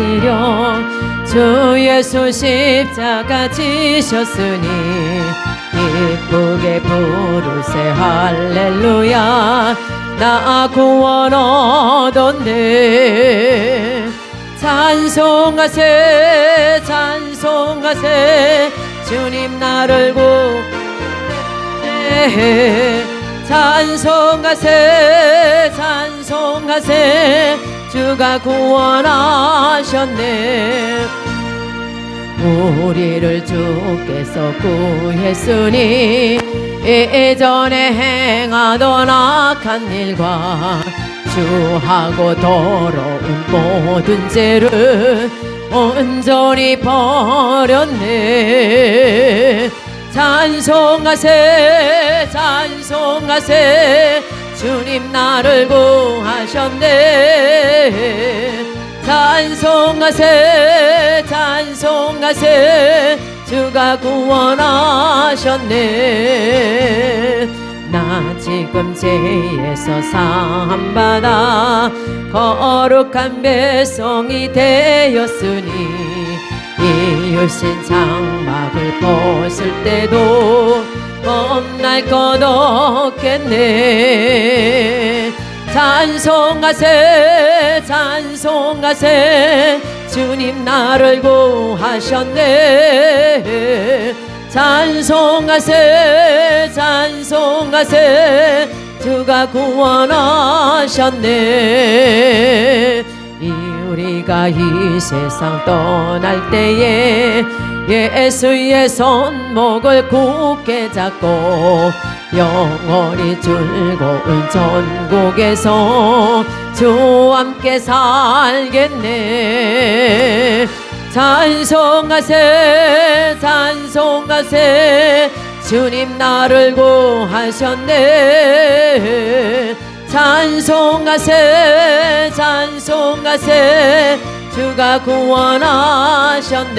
구하시려 주 예수 십자가 지셨으니 기쁘게 부르세 할렐루야 나 구원 얻었네. 찬송하세 찬송하세 주님 나를 구원해. 찬송하세 찬송하세 주가 구원하셨네. 우리를 주께서 구했으니 예전에 행하던 악한 일과 주하고 더러운 모든 죄를 온전히 버렸네. 찬송하세 찬송하세 주님 나를 구하셨네. 찬송하세 찬송하세 주가 구원하셨네. 나 지금 죄에서 사함받아 거룩한 백성이 되었으니 이으신 장막을 벗을 때도 겁날 것 없겠네. 찬송하세 찬송하세 주님 나를 구하셨네. 찬송하세 찬송하세 주가 구원하셨네. 우리가 이 세상 떠날 때에 예수의 손목을 굳게 잡고 영원히 즐거운 전국에서 주와 함께 살겠네. 찬송하세 찬송하세 주님 나를 구하셨네. 찬송하세 찬송하세 주가 구원하셨네.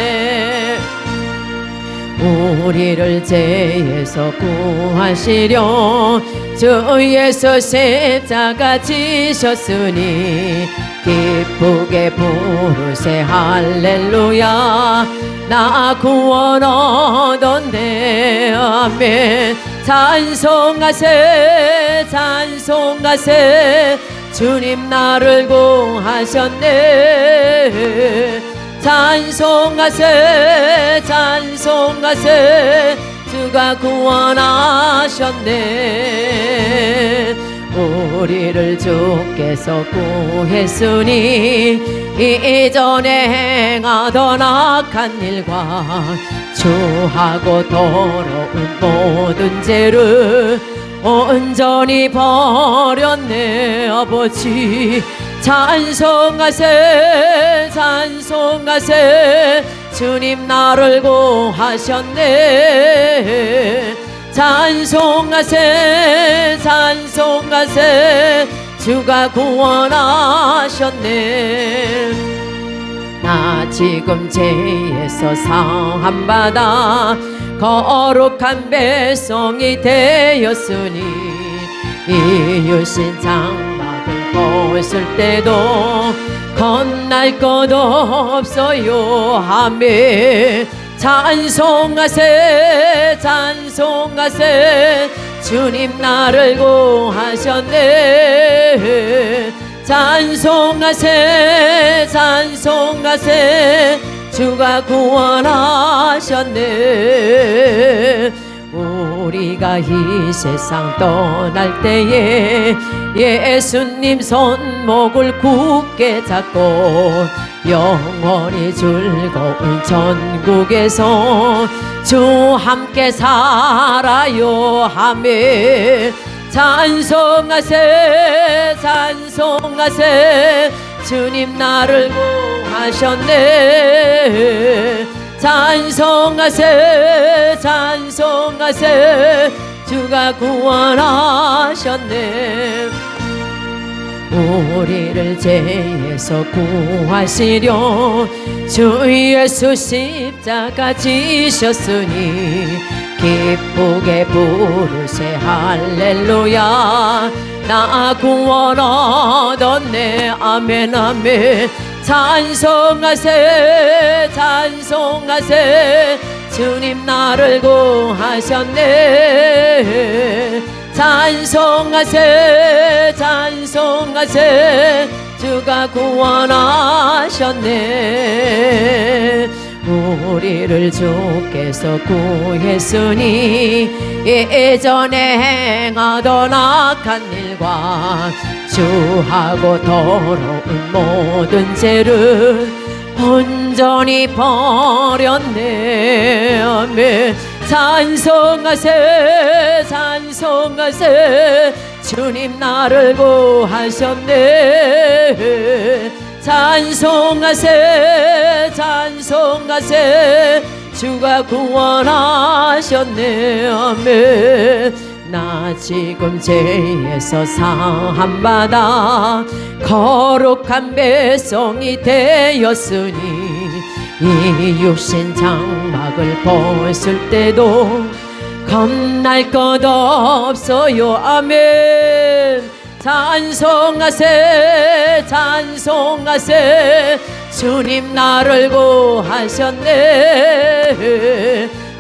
우리를 죄에서 구하시려 주 예수 십자가 지셨으니 기쁘게 부르세 할렐루야 나 구원 얻었네. 아멘. 찬송하세 찬송하세 주님 나를 구하셨네. 찬송하세 찬송하세 주가 구원하셨네. 우리를 주께서 구했으니 이전에 행하던 악한 일과 주하고 더러운 모든 죄를 온전히 버렸네. 아버지 찬송하세 찬송하세 주님 나를 구하셨네. 찬송하세 찬송하세 주가 구원하셨네. 나 지금 죄에서 사함받아 거룩한 백성이 되었으니 이으신 장막을 벗을 때도 겁날 것 없어요. 아멘. 찬송하세 찬송하세 주님 나를 구하셨네. 찬송하세 찬송하세 주가 구원하셨네. 우리가 이 세상 떠날 때에 예수님 손목을 굳게 잡고 영원히 즐거운 전국에서 주 함께 살아요. 아멘. 찬송하세 찬송하세 주님 나를 구하셨네. 찬송하세 찬송하세 주가 구원하셨네. 우리를 죄에서 구하시려 주 예수 십자가 지셨으니 기쁘게 부르세 할렐루야 나 구원 얻었네. 아멘 아멘. 찬송하세 찬송하세 주님 나를 구하셨네 찬송하세 찬송하세 주가 구원하셨네 우리를 주께서 구했으니 예전에 행하던 악한 일과 주하고 더러운 모든 죄를 온전히 버렸네 아멘 찬송하세 찬송하세 주님 나를 구하셨네 찬송하세 찬송하세 주가 구원하셨네 아멘 나 지금 죄에서 사함받아 거룩한 백성이 되었으니 이 육신 장막을 벗을 때도 겁날 것 없어요 아멘 찬송하세 찬송하세 주님 나를 구하셨네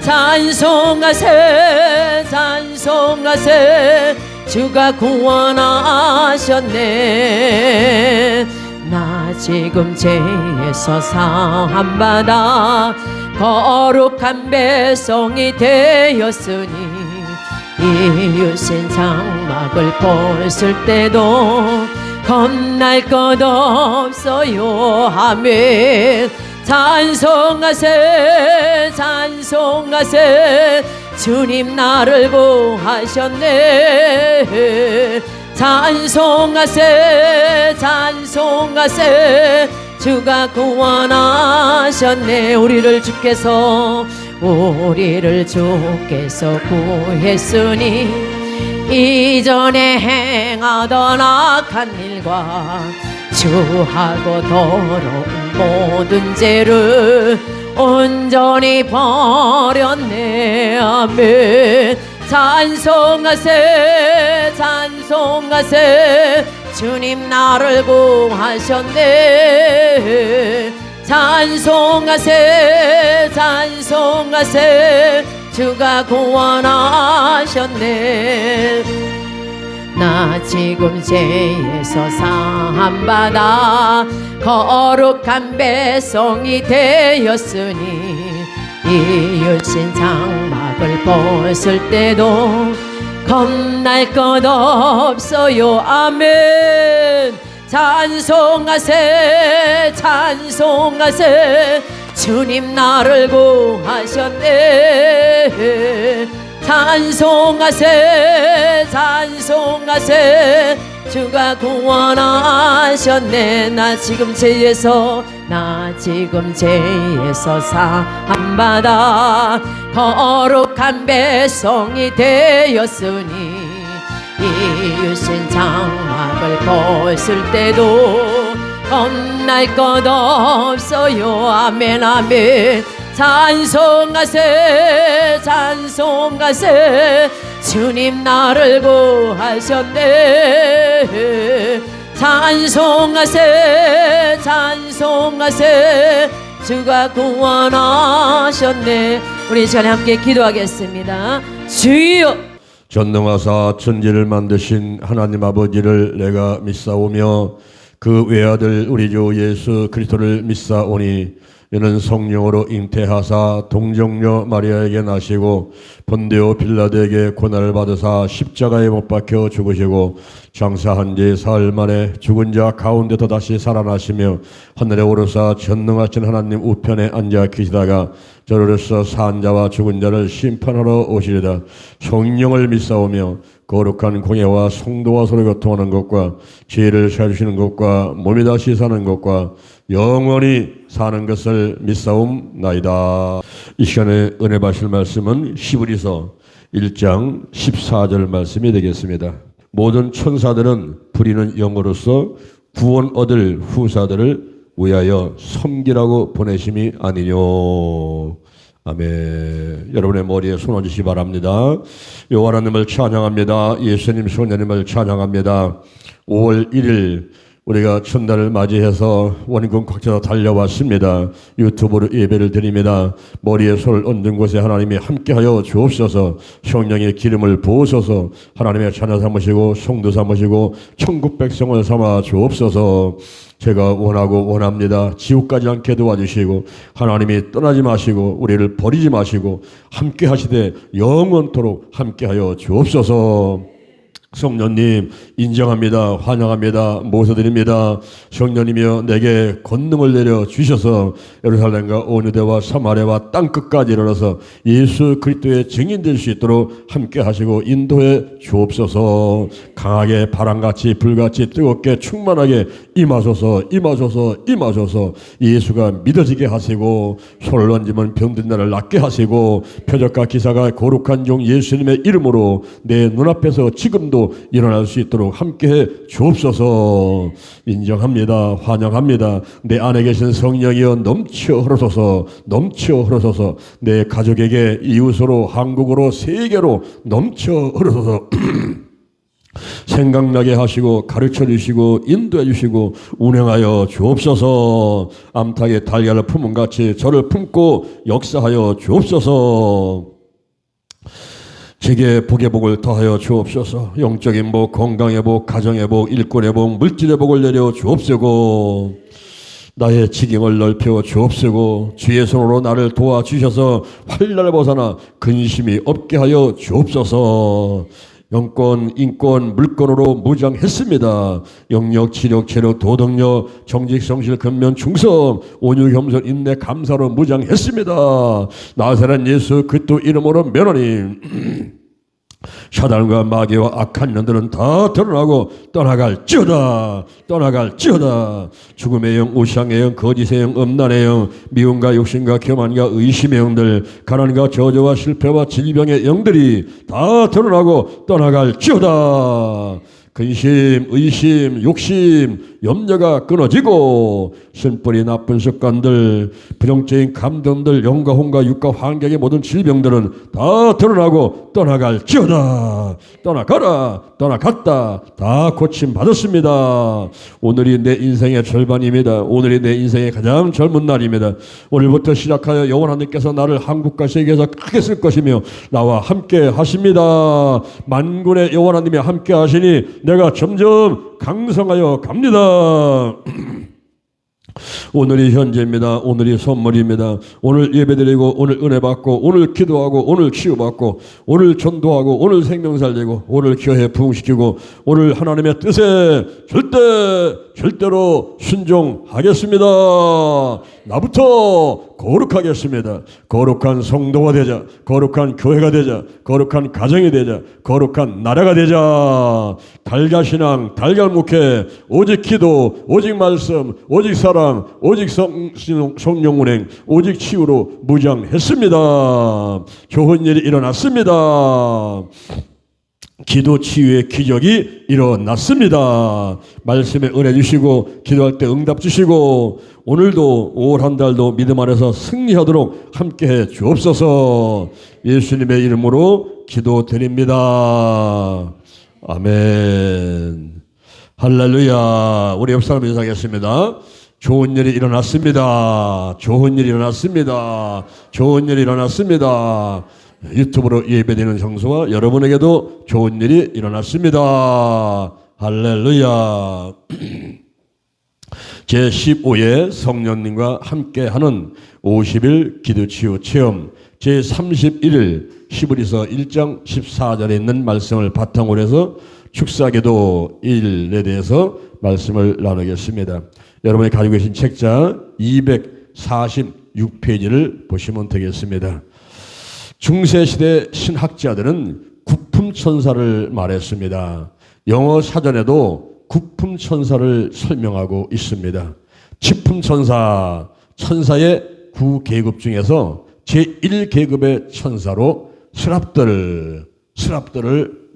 찬송하세 찬송하세 주가 구원하셨네 나 지금 죄에서 사함받아 거룩한 백성이 되었으니 이 육신 장막을 벗을 때도 겁날 것 없어요 아멘 찬송하세 찬송하세 주님 나를 구하셨네 찬송하세 찬송하세 주가 구원하셨네 우리를 주께서 구했으니 이전에 행하던 악한 일과 주하고 더러운 모든 죄를 온전히 버렸네 아멘 찬송하세 찬송하세 주님 나를 구하셨네 찬송하세 찬송하세 주가 구원하셨네 나 지금 죄에서 사함받아 거룩한 백성이 되었으니 이 육신 장막을 벗을 때도 겁날 것 없어요 아멘 찬송하세 찬송하세 주님 나를 구하셨네 찬송하세 찬송하세 주가 구원하셨네 나 지금 죄에서 사함받아 거룩한 백성이 되었으니 이 육신 장막을 벗을 때도 겁날 것 없어요 아멘 아멘 찬송하세 찬송하세 주님 나를 구하셨네 찬송하세 찬송하세 주가 구원하셨네 우리 이 시간에 함께 기도하겠습니다 주여 전능하사 천지를 만드신 하나님 아버지를 내가 믿사오며 그 외아들 우리 주 예수 그리스도를 믿사오니 이는 성령으로 잉태하사 동정녀 마리아에게 나시고 본디오 빌라도에게 고난을 받으사 십자가에 못 박혀 죽으시고 장사한 지 사흘 만에 죽은 자 가운데서 다시 살아나시며 하늘에 오르사 전능하신 하나님 우편에 앉아 계시다가 저로서 산 자와 죽은 자를 심판하러 오시리다. 성령을 믿사오며 거룩한 공예와 성도와 서로 교통하는 것과 죄를 사주시는 것과 몸이 다시 사는 것과 영원히 사는 것을 믿사옵나이다. 이 시간에 은혜 받으실 말씀은 히브리서 1장 14절 말씀이 되겠습니다. 모든 천사들은 부리는 영으로서 구원 얻을 후사들을 위하여 섬기라고 보내심이 아니뇨. 아멘. 여러분의 머리에 손 얹으시기 바랍니다. 여호와 하나님을 찬양합니다. 예수님 성령님을 찬양합니다. 5월 1일 우리가 첫날을 맞이해서 원금 각자 달려왔습니다. 유튜브로 예배를 드립니다. 머리에 손을 얹은 곳에 하나님이 함께하여 주옵소서. 성령의 기름을 부으소서. 하나님의 자녀 삼으시고 성도 삼으시고 천국 백성을 삼아 주옵소서. 제가 원하고 원합니다. 지옥까지 않게 도와주시고 하나님이 떠나지 마시고 우리를 버리지 마시고 함께 하시되 영원토록 함께하여 주옵소서. 성령님 인정합니다. 환영합니다. 모셔드립니다. 성령님이여 내게 권능을 내려 주셔서 예루살렘과 온유대와 사마리아와 땅끝까지 이르러서 예수 그리스도의 증인 될 수 있도록 함께 하시고 인도해 주옵소서. 강하게 바람같이 불같이 뜨겁게 충만하게 임하소서. 예수가 믿어지게 하시고 손을 얹으면 병든 나를 낫게 하시고 표적과 기사가 거룩한 종 예수님의 이름으로 내 눈앞에서 지금도 일어날 수 있도록 함께해 주옵소서. 인정합니다. 환영합니다. 내 안에 계신 성령이여 넘쳐 흐르소서. 내 가족에게 이웃으로 한국으로 세계로 넘쳐 흐르소서. 생각나게 하시고 가르쳐 주시고 인도해 주시고 운행하여 주옵소서. 암탉의 달걀을 품은 같이 저를 품고 역사하여 주옵소서. 제게 복의 복을 더하여 주옵소서. 영적인 복, 건강의 복, 가정의 복, 일꾼의 복, 물질의 복을 내려 주옵소고. 나의 지경을 넓혀 주옵소고. 주의 손으로 나를 도와주셔서 환난을 벗어나 근심이 없게 하여 주옵소서. 영권, 인권, 물권으로 무장했습니다. 영력, 지력, 체력, 도덕력, 정직, 성실, 근면, 충성, 온유, 겸손, 인내, 감사로 무장했습니다. 나사렛 예수 그리스도 이름으로 면하니 사단과 마귀와 악한 년들은 다 드러나고 떠나갈지어다. 죽음의 영, 우상의 영, 거짓의 영, 음란의 영, 미움과 욕심과 교만과 의심의 영들, 가난과 저주와 실패와 질병의 영들이 다 드러나고 떠나갈지어다. 근심, 의심, 욕심, 염려가 끊어지고 신뿌리 나쁜 습관들, 부정적인 감정들, 영과 혼과 육과 환경의 모든 질병들은 다 드러나고 떠나갈지어다. 떠나갔다. 다 고침받았습니다. 오늘이 내 인생의 절반입니다. 오늘이 내 인생의 가장 젊은 날입니다. 오늘부터 시작하여 여호와 하나님께서 나를 한국과 세계에서 크게 쓸 것이며 나와 함께 하십니다. 만군의 여호와 하나님이 함께 하시니 내가 점점 강성하여 갑니다. 오늘이 현재입니다. 오늘이 선물입니다. 오늘 예배드리고 오늘 은혜 받고 오늘 기도하고 오늘 치유받고 오늘 전도하고 오늘 생명 살리고 오늘 기회에 부흥시키고 오늘 하나님의 뜻에 절대로 순종하겠습니다. 나부터 거룩하겠습니다. 거룩한 성도가 되자. 거룩한 교회가 되자. 거룩한 가정이 되자. 거룩한 나라가 되자. 달걀신앙, 달걀목회, 오직 기도, 오직 말씀, 오직 사랑, 오직 성령 운행, 오직 치유로 무장했습니다. 좋은 일이 일어났습니다. 기도 치유의 기적이 일어났습니다. 말씀에 은혜 주시고 기도할 때 응답 주시고 오늘도 올 한 달도 믿음 안에서 승리하도록 함께해 주옵소서. 예수님의 이름으로 기도드립니다. 아멘. 할렐루야. 우리 옆 사람 인사하겠습니다. 좋은 일이 일어났습니다. 유튜브로 예배되는 장소와 여러분에게도 좋은 일이 일어났습니다. 할렐루야. 제15회 성령님과 함께하는 50일 기도치유 체험 제31일 히브리서 1장 14절에 있는 말씀을 바탕으로 해서 축사기도 1에 대해서 말씀을 나누겠습니다. 여러분이 가지고 계신 책자 246페이지를 보시면 되겠습니다. 중세시대 신학자들은 국품천사를 말했습니다. 영어 사전에도 국품천사를 설명하고 있습니다. 치품천사, 천사의 9계급 중에서 제1계급의 천사로 스랍들을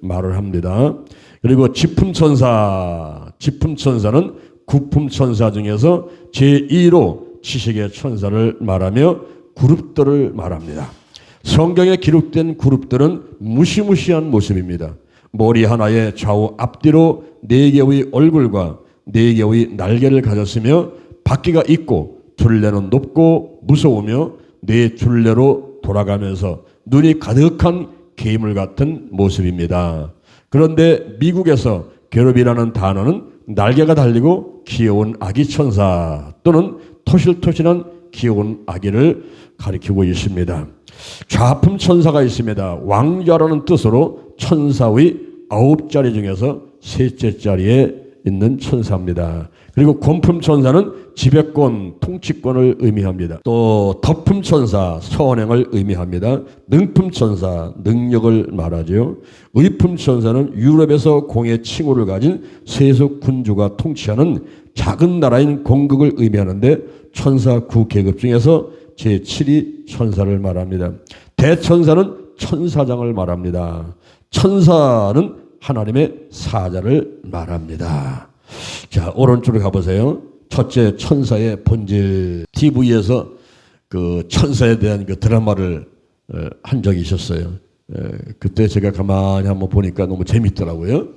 말을 합니다. 그리고 지품천사는 국품천사 중에서 제2로 지식의 천사를 말하며 그룹들을 말합니다. 성경에 기록된 그룹들은 무시무시한 모습입니다. 머리 하나에 좌우 앞뒤로 4개의 얼굴과 네 개의 날개를 가졌으며 바퀴가 있고 둘레는 높고 무서우며 네 둘레로 돌아가면서 눈이 가득한 괴물 같은 모습입니다. 그런데 미국에서 괴롭이라는 단어는 날개가 달리고 귀여운 아기 천사 또는 토실토실한 귀여운 아기를 가리키고 있습니다. 좌품 천사가 있습니다. 왕자라는 뜻으로 천사의 9자리 중에서 셋째 자리에 있는 천사입니다. 그리고 권품 천사는 지배권, 통치권을 의미합니다. 또 덕품 천사, 선행을 의미합니다. 능품 천사, 능력을 말하죠. 의품 천사는 유럽에서 공의 칭호를 가진 세속 군주가 통치하는 작은 나라인 공국을 의미하는데 천사 9계급 중에서 제7위 천사를 말합니다. 대천사는 천사장을 말합니다. 천사는 하나님의 사자를 말합니다. 자, 오른쪽으로 가보세요. 첫째, 천사의 본질. TV에서 그 천사에 대한 그 드라마를 한 적이 있었어요. 그때 제가 가만히 한번 보니까 너무 재밌더라고요.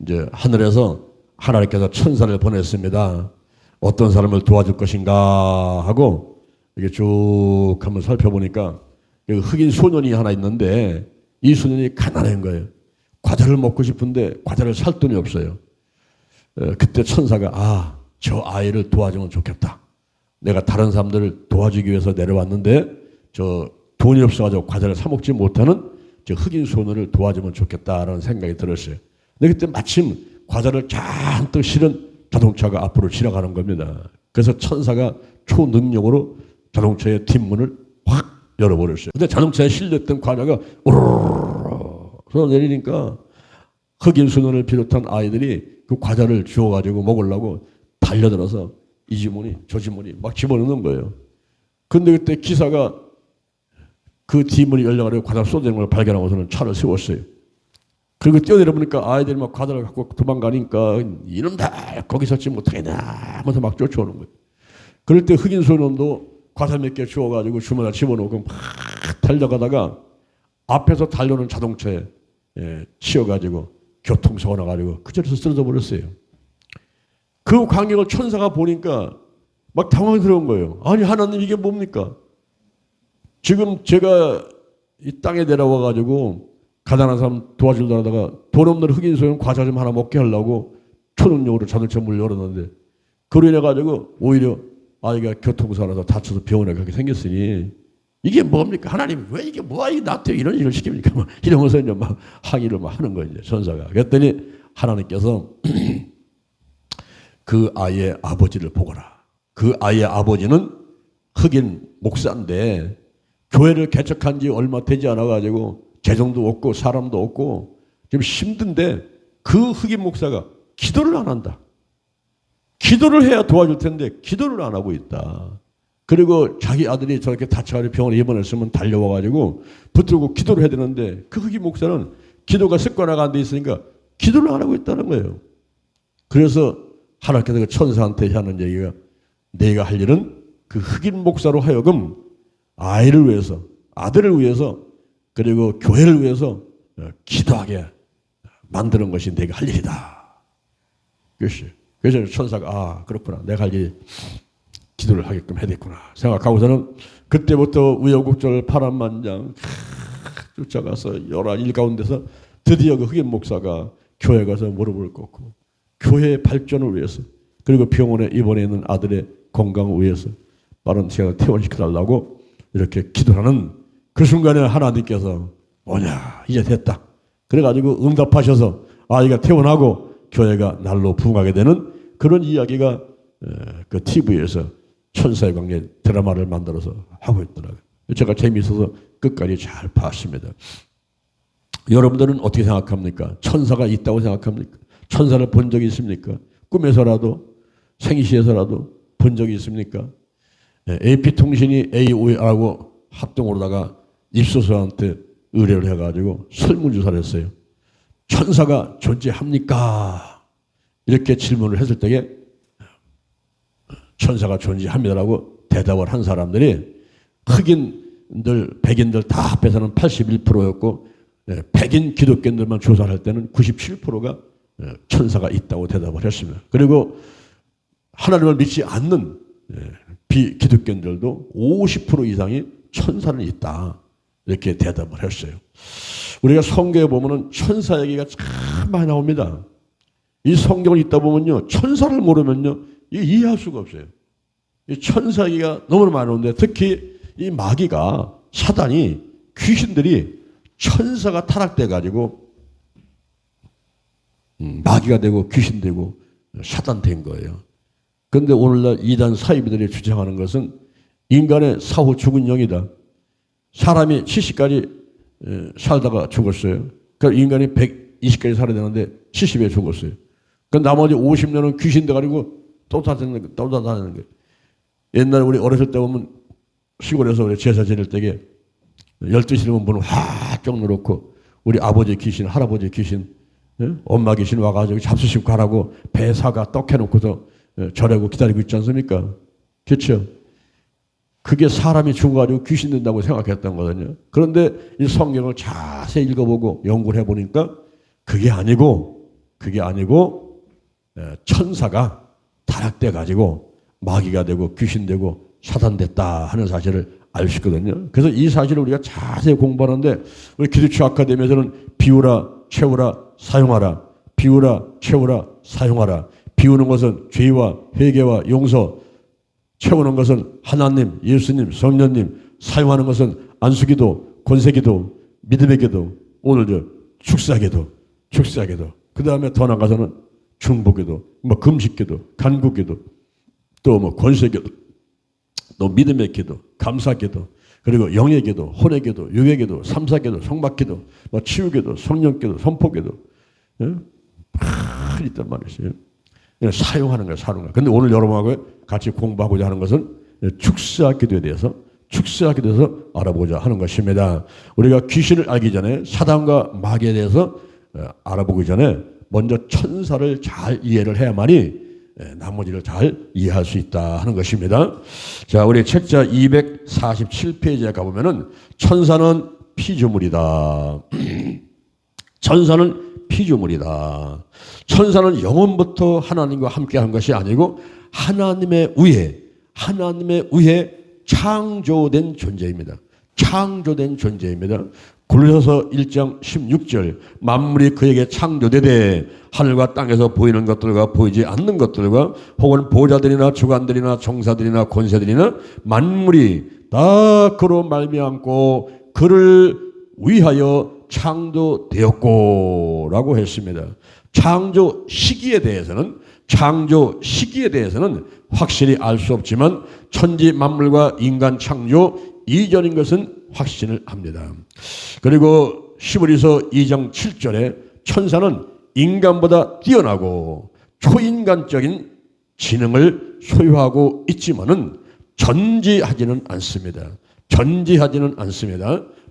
이제 하늘에서 하나님께서 천사를 보냈습니다. 어떤 사람을 도와줄 것인가 하고 이게 쭉 한번 살펴보니까 흑인 소년이 하나 있는데 이 소년이 가난한 거예요. 과자를 먹고 싶은데 과자를 살 돈이 없어요. 그때 천사가 저 아이를 도와주면 좋겠다. 내가 다른 사람들을 도와주기 위해서 내려왔는데 저 돈이 없어가지고 과자를 사 먹지 못하는 저 흑인 소년을 도와주면 좋겠다라는 생각이 들었어요. 근데 그때 마침 과자를 잔뜩 실은 자동차가 앞으로 지나가는 겁니다. 그래서 천사가 초능력으로 자동차의 뒷문을 확 열어버렸어요. 근데 자동차에 실렸던 과자가 오르르르 쏟아 내리니까 흑인 소년을 비롯한 아이들이 그 과자를 주워가지고 먹으려고 달려들어서 이 지문이 저 지문이 막 집어넣는 거예요. 근데 그때 기사가 그 뒷문이 열려가지고 과자 쏟아내는 걸 발견하고서는 차를 세웠어요. 그리고 뛰어내려 보니까 아이들이 막 과자를 갖고 도망가니까 이놈다 거기 서지 못하겠나 하면서 막 쫓아오는 거예요. 그럴 때 흑인 소년도 과자 몇 개 주워가지고 주머니에 집어넣고 막 달려가다가 앞에서 달려오는 자동차에 치여가지고 교통사고 나가지고 그 자리에서 쓰러져 버렸어요. 그 광경을 천사가 보니까 막 당황스러운 거예요. 아니 하나님 이게 뭡니까? 지금 제가 이 땅에 내려와가지고 가난한 사람 도와주려다가 돈 없는 흑인 소년 과자 좀 하나 먹게 하려고 초능력으로 자동차 문을 열었는데 그로 인해 가지고 오히려 아이가 교통사고 나서 다쳐서 병원에 가게 생겼으니 이게 뭡니까? 하나님 왜 이게 뭐야 이 나한테 이런 일을 시킵니까? 막 이러면서 이제 막 항의를 막 하는 거예요. 천사가. 그랬더니 하나님께서 그 아이의 아버지를 보거라. 그 아이의 아버지는 흑인 목사인데 교회를 개척한 지 얼마 되지 않아 가지고 재정도 없고 사람도 없고 좀 힘든데 그 흑인 목사가 기도를 안 한다. 기도를 해야 도와줄 텐데 기도를 안 하고 있다. 그리고 자기 아들이 저렇게 다쳐가지고 병원에 입원했으면 달려와가지고 붙들고 기도를 해야 되는데 그 흑인 목사는 기도가 습관화가 안 돼 있으니까 기도를 안 하고 있다는 거예요. 그래서 하나님께서 그 천사한테 하는 얘기가 내가 할 일은 그 흑인 목사로 하여금 아이를 위해서 아들을 위해서 그리고 교회를 위해서 기도하게 만드는 것이 내가 할 일이다. 그래서 천사가 그렇구나. 내가 할 일이 기도를 하게끔 해야겠구나 생각하고서는 그때부터 우여곡절 파란만장 쫓아가서 여러 일 가운데서 드디어 그 흑인 목사가 교회 가서 무릎을 꿇고 교회의 발전을 위해서 그리고 병원에 입원해 있는 아들의 건강을 위해서 빠른 시간에 퇴원시켜달라고 이렇게 기도하는 그 순간에 하나님께서 뭐냐 이제 됐다. 그래가지고 응답하셔서 아이가 퇴원하고 교회가 날로 부흥하게 되는 그런 이야기가 그 TV에서 천사의 관계 드라마를 만들어서 하고 있더라고요. 제가 재미있어서 끝까지 잘 봤습니다. 여러분들은 어떻게 생각합니까? 천사가 있다고 생각합니까? 천사를 본 적이 있습니까? 꿈에서라도 생시에서라도 본 적이 있습니까? AP통신이 AOA하고 합동으로다가 입소서한테 의뢰를 해가지고 설문조사를 했어요. 천사가 존재합니까? 이렇게 질문을 했을 때에 천사가 존재합니다라고 대답을 한 사람들이 흑인들, 백인들 다 합해서는 81%였고 백인 기독교인들만 조사할 때는 97%가 천사가 있다고 대답을 했습니다. 그리고 하나님을 믿지 않는 비기독교인들도 50% 이상이 천사는 있다. 이렇게 대답을 했어요. 우리가 성경에 보면은 천사 얘기가 참 많이 나옵니다. 이 성경을 읽다 보면요, 천사를 모르면요, 이해할 수가 없어요. 이 천사 얘기가 너무 많이 나오는데 특히 이 마귀가, 사단이, 귀신들이 천사가 타락돼 가지고 마귀가 되고 귀신 되고 사단 된 거예요. 그런데 오늘날 이단 사이비들이 주장하는 것은 인간의 사후 죽은 영이다. 사람이 70까지 살다가 죽었어요. 그러니까 인간이 120까지 살아야 되는데 70에 죽었어요. 그 나머지 50년은 귀신 돼가지고 또 다니는 거예요. 옛날에 우리 어렸을 때 보면 시골에서 우리 제사 지낼 때에 12시 되면 문을 활짝 열어놓고 우리 아버지 귀신, 할아버지 귀신, 엄마 귀신 와가지고 잡수시고 가라고 배 사가 떡 해놓고서 절하고 기다리고 있지 않습니까? 그렇죠? 그게 사람이 죽어가지고 귀신 된다고 생각했던 거거든요. 그런데 이 성경을 자세히 읽어보고 연구를 해보니까 그게 아니고 천사가 타락돼가지고 마귀가 되고 귀신 되고 사단됐다 하는 사실을 알 수 있거든요. 그래서 이 사실을 우리가 자세히 공부하는데 우리 기독교 아카데미에서는 비우라, 채우라, 사용하라. 비우라, 채우라, 사용하라. 비우는 것은 죄와 회개와 용서, 채우는 것은 하나님, 예수님, 성령님, 사용하는 것은 안수기도, 권세기도, 믿음의 기도, 오늘 축사기도, 그 다음에 더 나가서는 중보기도, 금식기도, 간구기도, 또 권세기도, 또 믿음의 기도, 감사기도, 그리고 영의 기도, 혼의 기도, 육의 기도, 삼사기도, 성막기도, 치유기도, 성령기도, 선포기도, 있단 말이죠. 사용하는 거예요, 사용하는 거. 근데 오늘 여러분하고 같이 공부하고자 하는 것은 축사기도에 대해서 알아보고자 하는 것입니다. 우리가 귀신을 알기 전에 사단과 마귀에 대해서 알아보기 전에 먼저 천사를 잘 이해를 해야만이 나머지를 잘 이해할 수 있다 하는 것입니다. 자, 우리 책자 247페이지에 가보면은 천사는 피조물이다. 천사는 피조물이다. 천사는 영원부터 하나님과 함께 한 것이 아니고 하나님에 의해 창조된 존재입니다. 창조된 존재입니다. 골로새서 1장 16절 만물이 그에게 창조되되 하늘과 땅에서 보이는 것들과 보이지 않는 것들과 혹은 보좌들이나 주관들이나 정사들이나 권세들이나 만물이 다 그로 말미암고 그를 위하여 창조되었고 라고 했습니다. 창조 시기에 대해서는 확실히 알 수 없지만 천지 만물과 인간 창조 이전인 것은 확신을 합니다. 그리고 히브리서 2장 7절에 천사는 인간보다 뛰어나고 초인간적인 지능을 소유하고 있지만은 전지하지는 않습니다.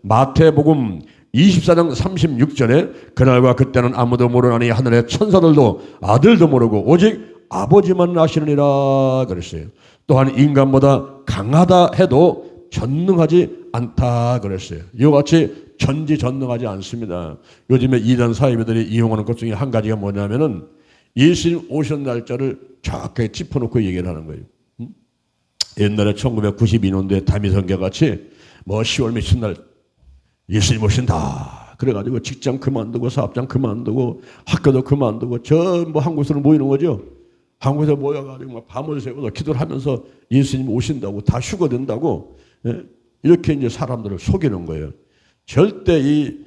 마태복음 24장 36절에 그날과 그때는 아무도 모르나니 하늘의 천사들도 아들도 모르고 오직 아버지만 아시느니라 그랬어요. 또한 인간보다 강하다 해도 전능하지 않다 그랬어요. 이와 같이 전지전능하지 않습니다. 요즘에 이단 사이비들이 이용하는 것 중에 한 가지가 뭐냐면은 예수님 오신 날짜를 정확하게 짚어놓고 얘기를 하는 거예요. 옛날에 1992년도에 다미성경 같이 10월 며칠 날 예수님 오신다. 그래가지고 직장 그만두고 사업장 그만두고 학교도 그만두고 전부 한 곳으로 모이는 거죠. 한 곳에 모여가지고 밤을 새워서 기도를 하면서 예수님 오신다고 다 휴거된다고 이렇게 이제 사람들을 속이는 거예요. 절대 이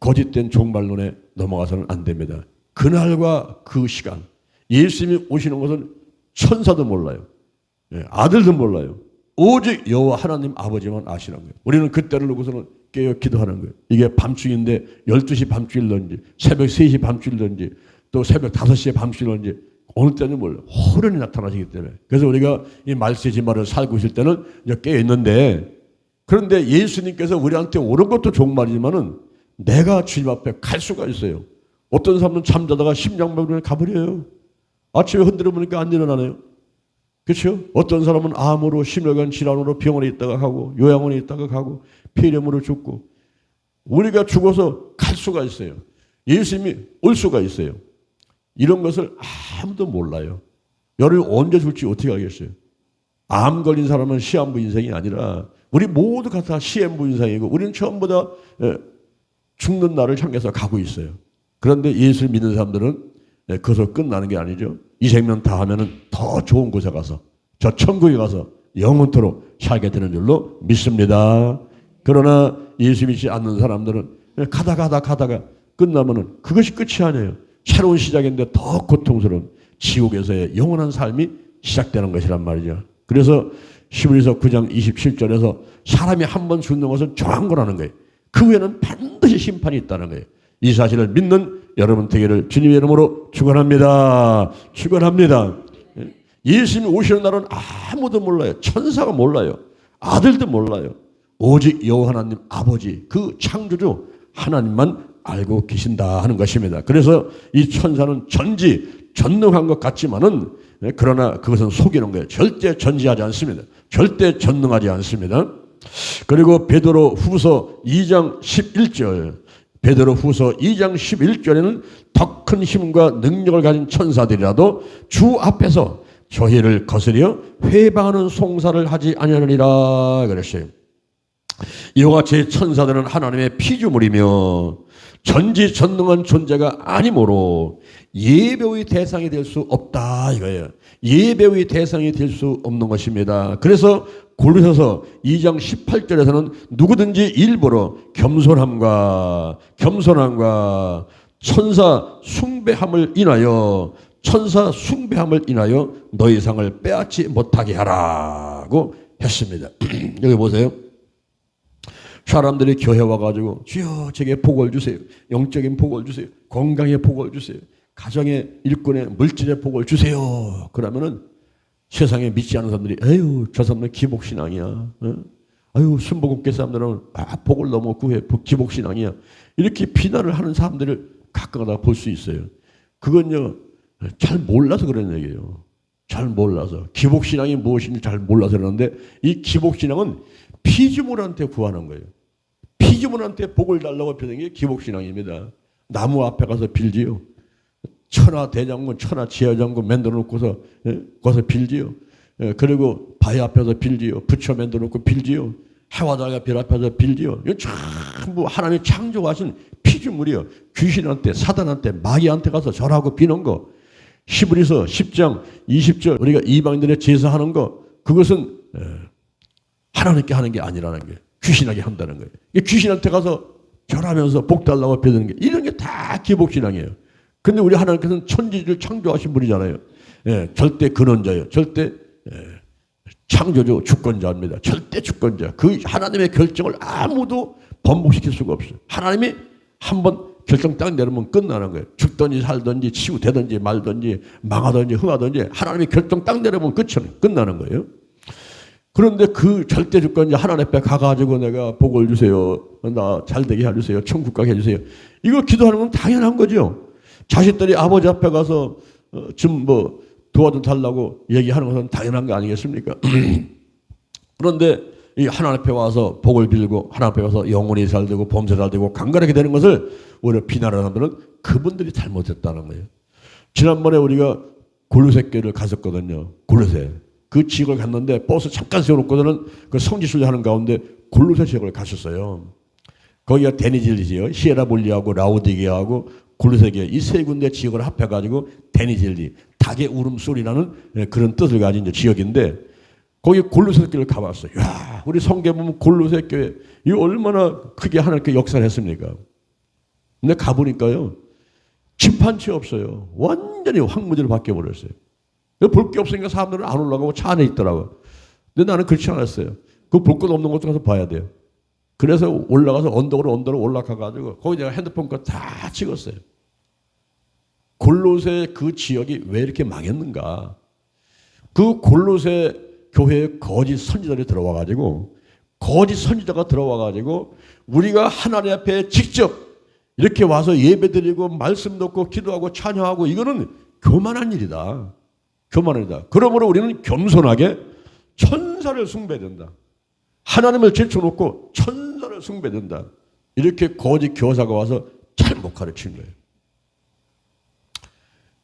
거짓된 종말론에 넘어가서는 안 됩니다. 그날과 그 시간 예수님이 오시는 것은 천사도 몰라요. 아들도 몰라요. 오직 여호와 하나님 아버지만 아시는 거예요. 우리는 그때를 놓고서는 깨어 기도하는 거예요. 이게 밤중인데 12시 밤중일런지 새벽 3시 밤중일런지 또 새벽 5시에 밤중일런지 어느 때는 몰라요. 호련히 나타나시기 때문에. 그래서 우리가 이 말세의 진말을 살고 있을 때는 이제 깨어 있는데 그런데 예수님께서 우리한테 오는 것도 종말이지만은 내가 주님 앞에 갈 수가 있어요. 어떤 사람은 잠자다가 심장마비로 가버려요. 아침에 흔들어 보니까 안 일어나네요. 그렇죠? 어떤 사람은 암으로 심혈관 질환으로 병원에 있다가 가고 요양원에 있다가 가고 폐렴으로 죽고 우리가 죽어서 갈 수가 있어요. 예수님이 올 수가 있어요. 이런 것을 아무도 몰라요. 여러분이 언제 줄지 어떻게 알겠어요? 암 걸린 사람은 시한부 인생이 아니라 우리 모두가 다 시한부 인생이고 우리는 전부 다 죽는 날을 향해서 가고 있어요. 그런데 예수를 믿는 사람들은 그것으로 끝나는 게 아니죠. 이 생명 다 하면은 더 좋은 곳에 가서 저 천국에 가서 영원토록 살게 되는 줄로 믿습니다. 그러나 예수 믿지 않는 사람들은 가다가 끝나면은 그것이 끝이 아니에요. 새로운 시작인데 더 고통스러운 지옥에서의 영원한 삶이 시작되는 것이란 말이죠. 그래서 히브리서 9장 27절에서 사람이 한 번 죽는 것은 정한 거라는 거예요. 그 후에는 반드시 심판이 있다는 거예요. 이 사실을 믿는 여러분 되기를 주님의 이름으로 축원합니다. 축원합니다. 예수님이 오시는 날은 아무도 몰라요. 천사가 몰라요. 아들도 몰라요. 오직 여호와 하나님 아버지 그 창조주 하나님만 알고 계신다 하는 것입니다. 그래서 이 천사는 전지전능한 것 같지만은 그러나 그것은 속이는 거예요. 절대 전지하지 않습니다. 절대 전능하지 않습니다. 그리고 베드로 후서 2장 11절 베드로 후서 2장 11절에는 더 큰 힘과 능력을 가진 천사들이라도 주 앞에서 저희를 거스려 회방하는 송사를 하지 아니하느니라 그랬어요. 이와 같이 천사들은 하나님의 피조물이며 전지전능한 존재가 아니므로 예배의 대상이 될 수 없다 이거예요. 예배의 대상이 될 수 없는 것입니다. 그래서 골로새서 2장 18절에서는 누구든지 일부러 겸손함과 천사 숭배함을 인하여 너희 상을 빼앗지 못하게 하라고 했습니다. 여기 보세요. 사람들이 교회 와가지고 주여 제게 복을 주세요. 영적인 복을 주세요. 건강의 복을 주세요. 가정의 일꾼의 물질의 복을 주세요. 그러면은 세상에 믿지 않는 사람들이 에휴 저 사람은 기복신앙이야. 아유 순복음교 사람들은 복을 너무 구해 기복신앙이야. 이렇게 비난을 하는 사람들을 가끔가다 볼 수 있어요. 그건요 잘 몰라서 그런 얘기예요. 잘 몰라서 기복신앙이 무엇인지 잘 몰라서 그러는데 이 기복신앙은 피조물한테 구하는 거예요. 피조물한테 복을 달라고 빌는 게 기복신앙입니다. 나무 앞에 가서 빌지요. 천하 대장군, 천하 지하장군 만들어 놓고서 거기서 빌지요. 그리고 바위 앞에서 빌지요. 부처 만들어 놓고 빌지요. 해와다가 별 앞에서 빌지요. 이거 전부 하나님이 창조하신 피조물이요. 귀신한테, 사단한테, 마귀한테 가서 절하고 비는 거. 히브리서 10장 20절 우리가 이방인들의 제사하는 거 그것은 하나님께 하는 게 아니라는 거예요. 귀신에게 한다는 거예요. 귀신한테 가서 절하면서 복 달라고 빌는 게 이런 게 다 기복신앙이에요. 근데 우리 하나님께서는 천지를 창조하신 분이잖아요. 절대 근원자예요. 절대 창조주 주권자입니다. 절대 주권자. 그 하나님의 결정을 아무도 번복시킬 수가 없어요. 하나님이 한번 결정 딱 내리면 끝나는 거예요. 죽든지 살든지 치유되든지 말든지 망하든지 흥하든지 하나님이 결정 딱 내리면 끝나는 거예요. 그런데 그 절대 주권자 하나님 앞에 가가지고 내가 복을 주세요. 나 잘되게 해주세요. 천국 가게 해주세요. 이거 기도하는 건 당연한 거죠. 자식들이 아버지 앞에 가서 좀 도와줘 달라고 얘기하는 것은 당연한 거 아니겠습니까? 그런데 이 하나님 앞에 와서 복을 빌고 하나님 앞에 와서 영혼이 잘되고 범죄 잘되고 강건하게 되는 것을 오히려 비난하는 사람들은 그분들이 잘못했다는 거예요. 지난번에 우리가 골로새 교회를 갔었거든요. 골로새. 그 지역을 갔는데 버스 잠깐 세워놓고서는 그 성지순례 하는 가운데 골로새 지역을 갔었어요. 거기가 데니질리지요. 히에라볼리하고 라우디게하고 골로새교회 이 세 군데 지역을 합해가지고 데니질리 닭의 울음소리라는 그런 뜻을 가진 이제 지역인데 거기 골로새 교회를 가봤어요. 야, 우리 성경 보면 골로새 교회 이 얼마나 크게 하나님께 역사를 했습니까? 근데 가보니까요 집 한 채 없어요. 완전히 황무지로 바뀌어버렸어요. 볼 게 없으니까 사람들은 안 올라가고 차 안에 있더라고요. 근데 나는 그렇지 않았어요. 그 볼 것 없는 곳에 가서 봐야 돼요. 그래서 올라가서 언덕으로 올라가가지고 거기 내가 핸드폰 거 다 찍었어요. 골로새 그 지역이 왜 이렇게 망했는가. 그 골로새 교회에 거짓 선지자들이 들어와가지고 거짓 선지자가 들어와가지고 우리가 하나님 앞에 직접 이렇게 와서 예배드리고 말씀 듣고 기도하고 찬양하고 이거는 교만한 일이다. 교만한 일이다. 그러므로 우리는 겸손하게 천사를 숭배된다. 하나님을 제쳐놓고 천사를 숭배된다. 이렇게 거짓 교사가 와서 잘못 가르친 거예요.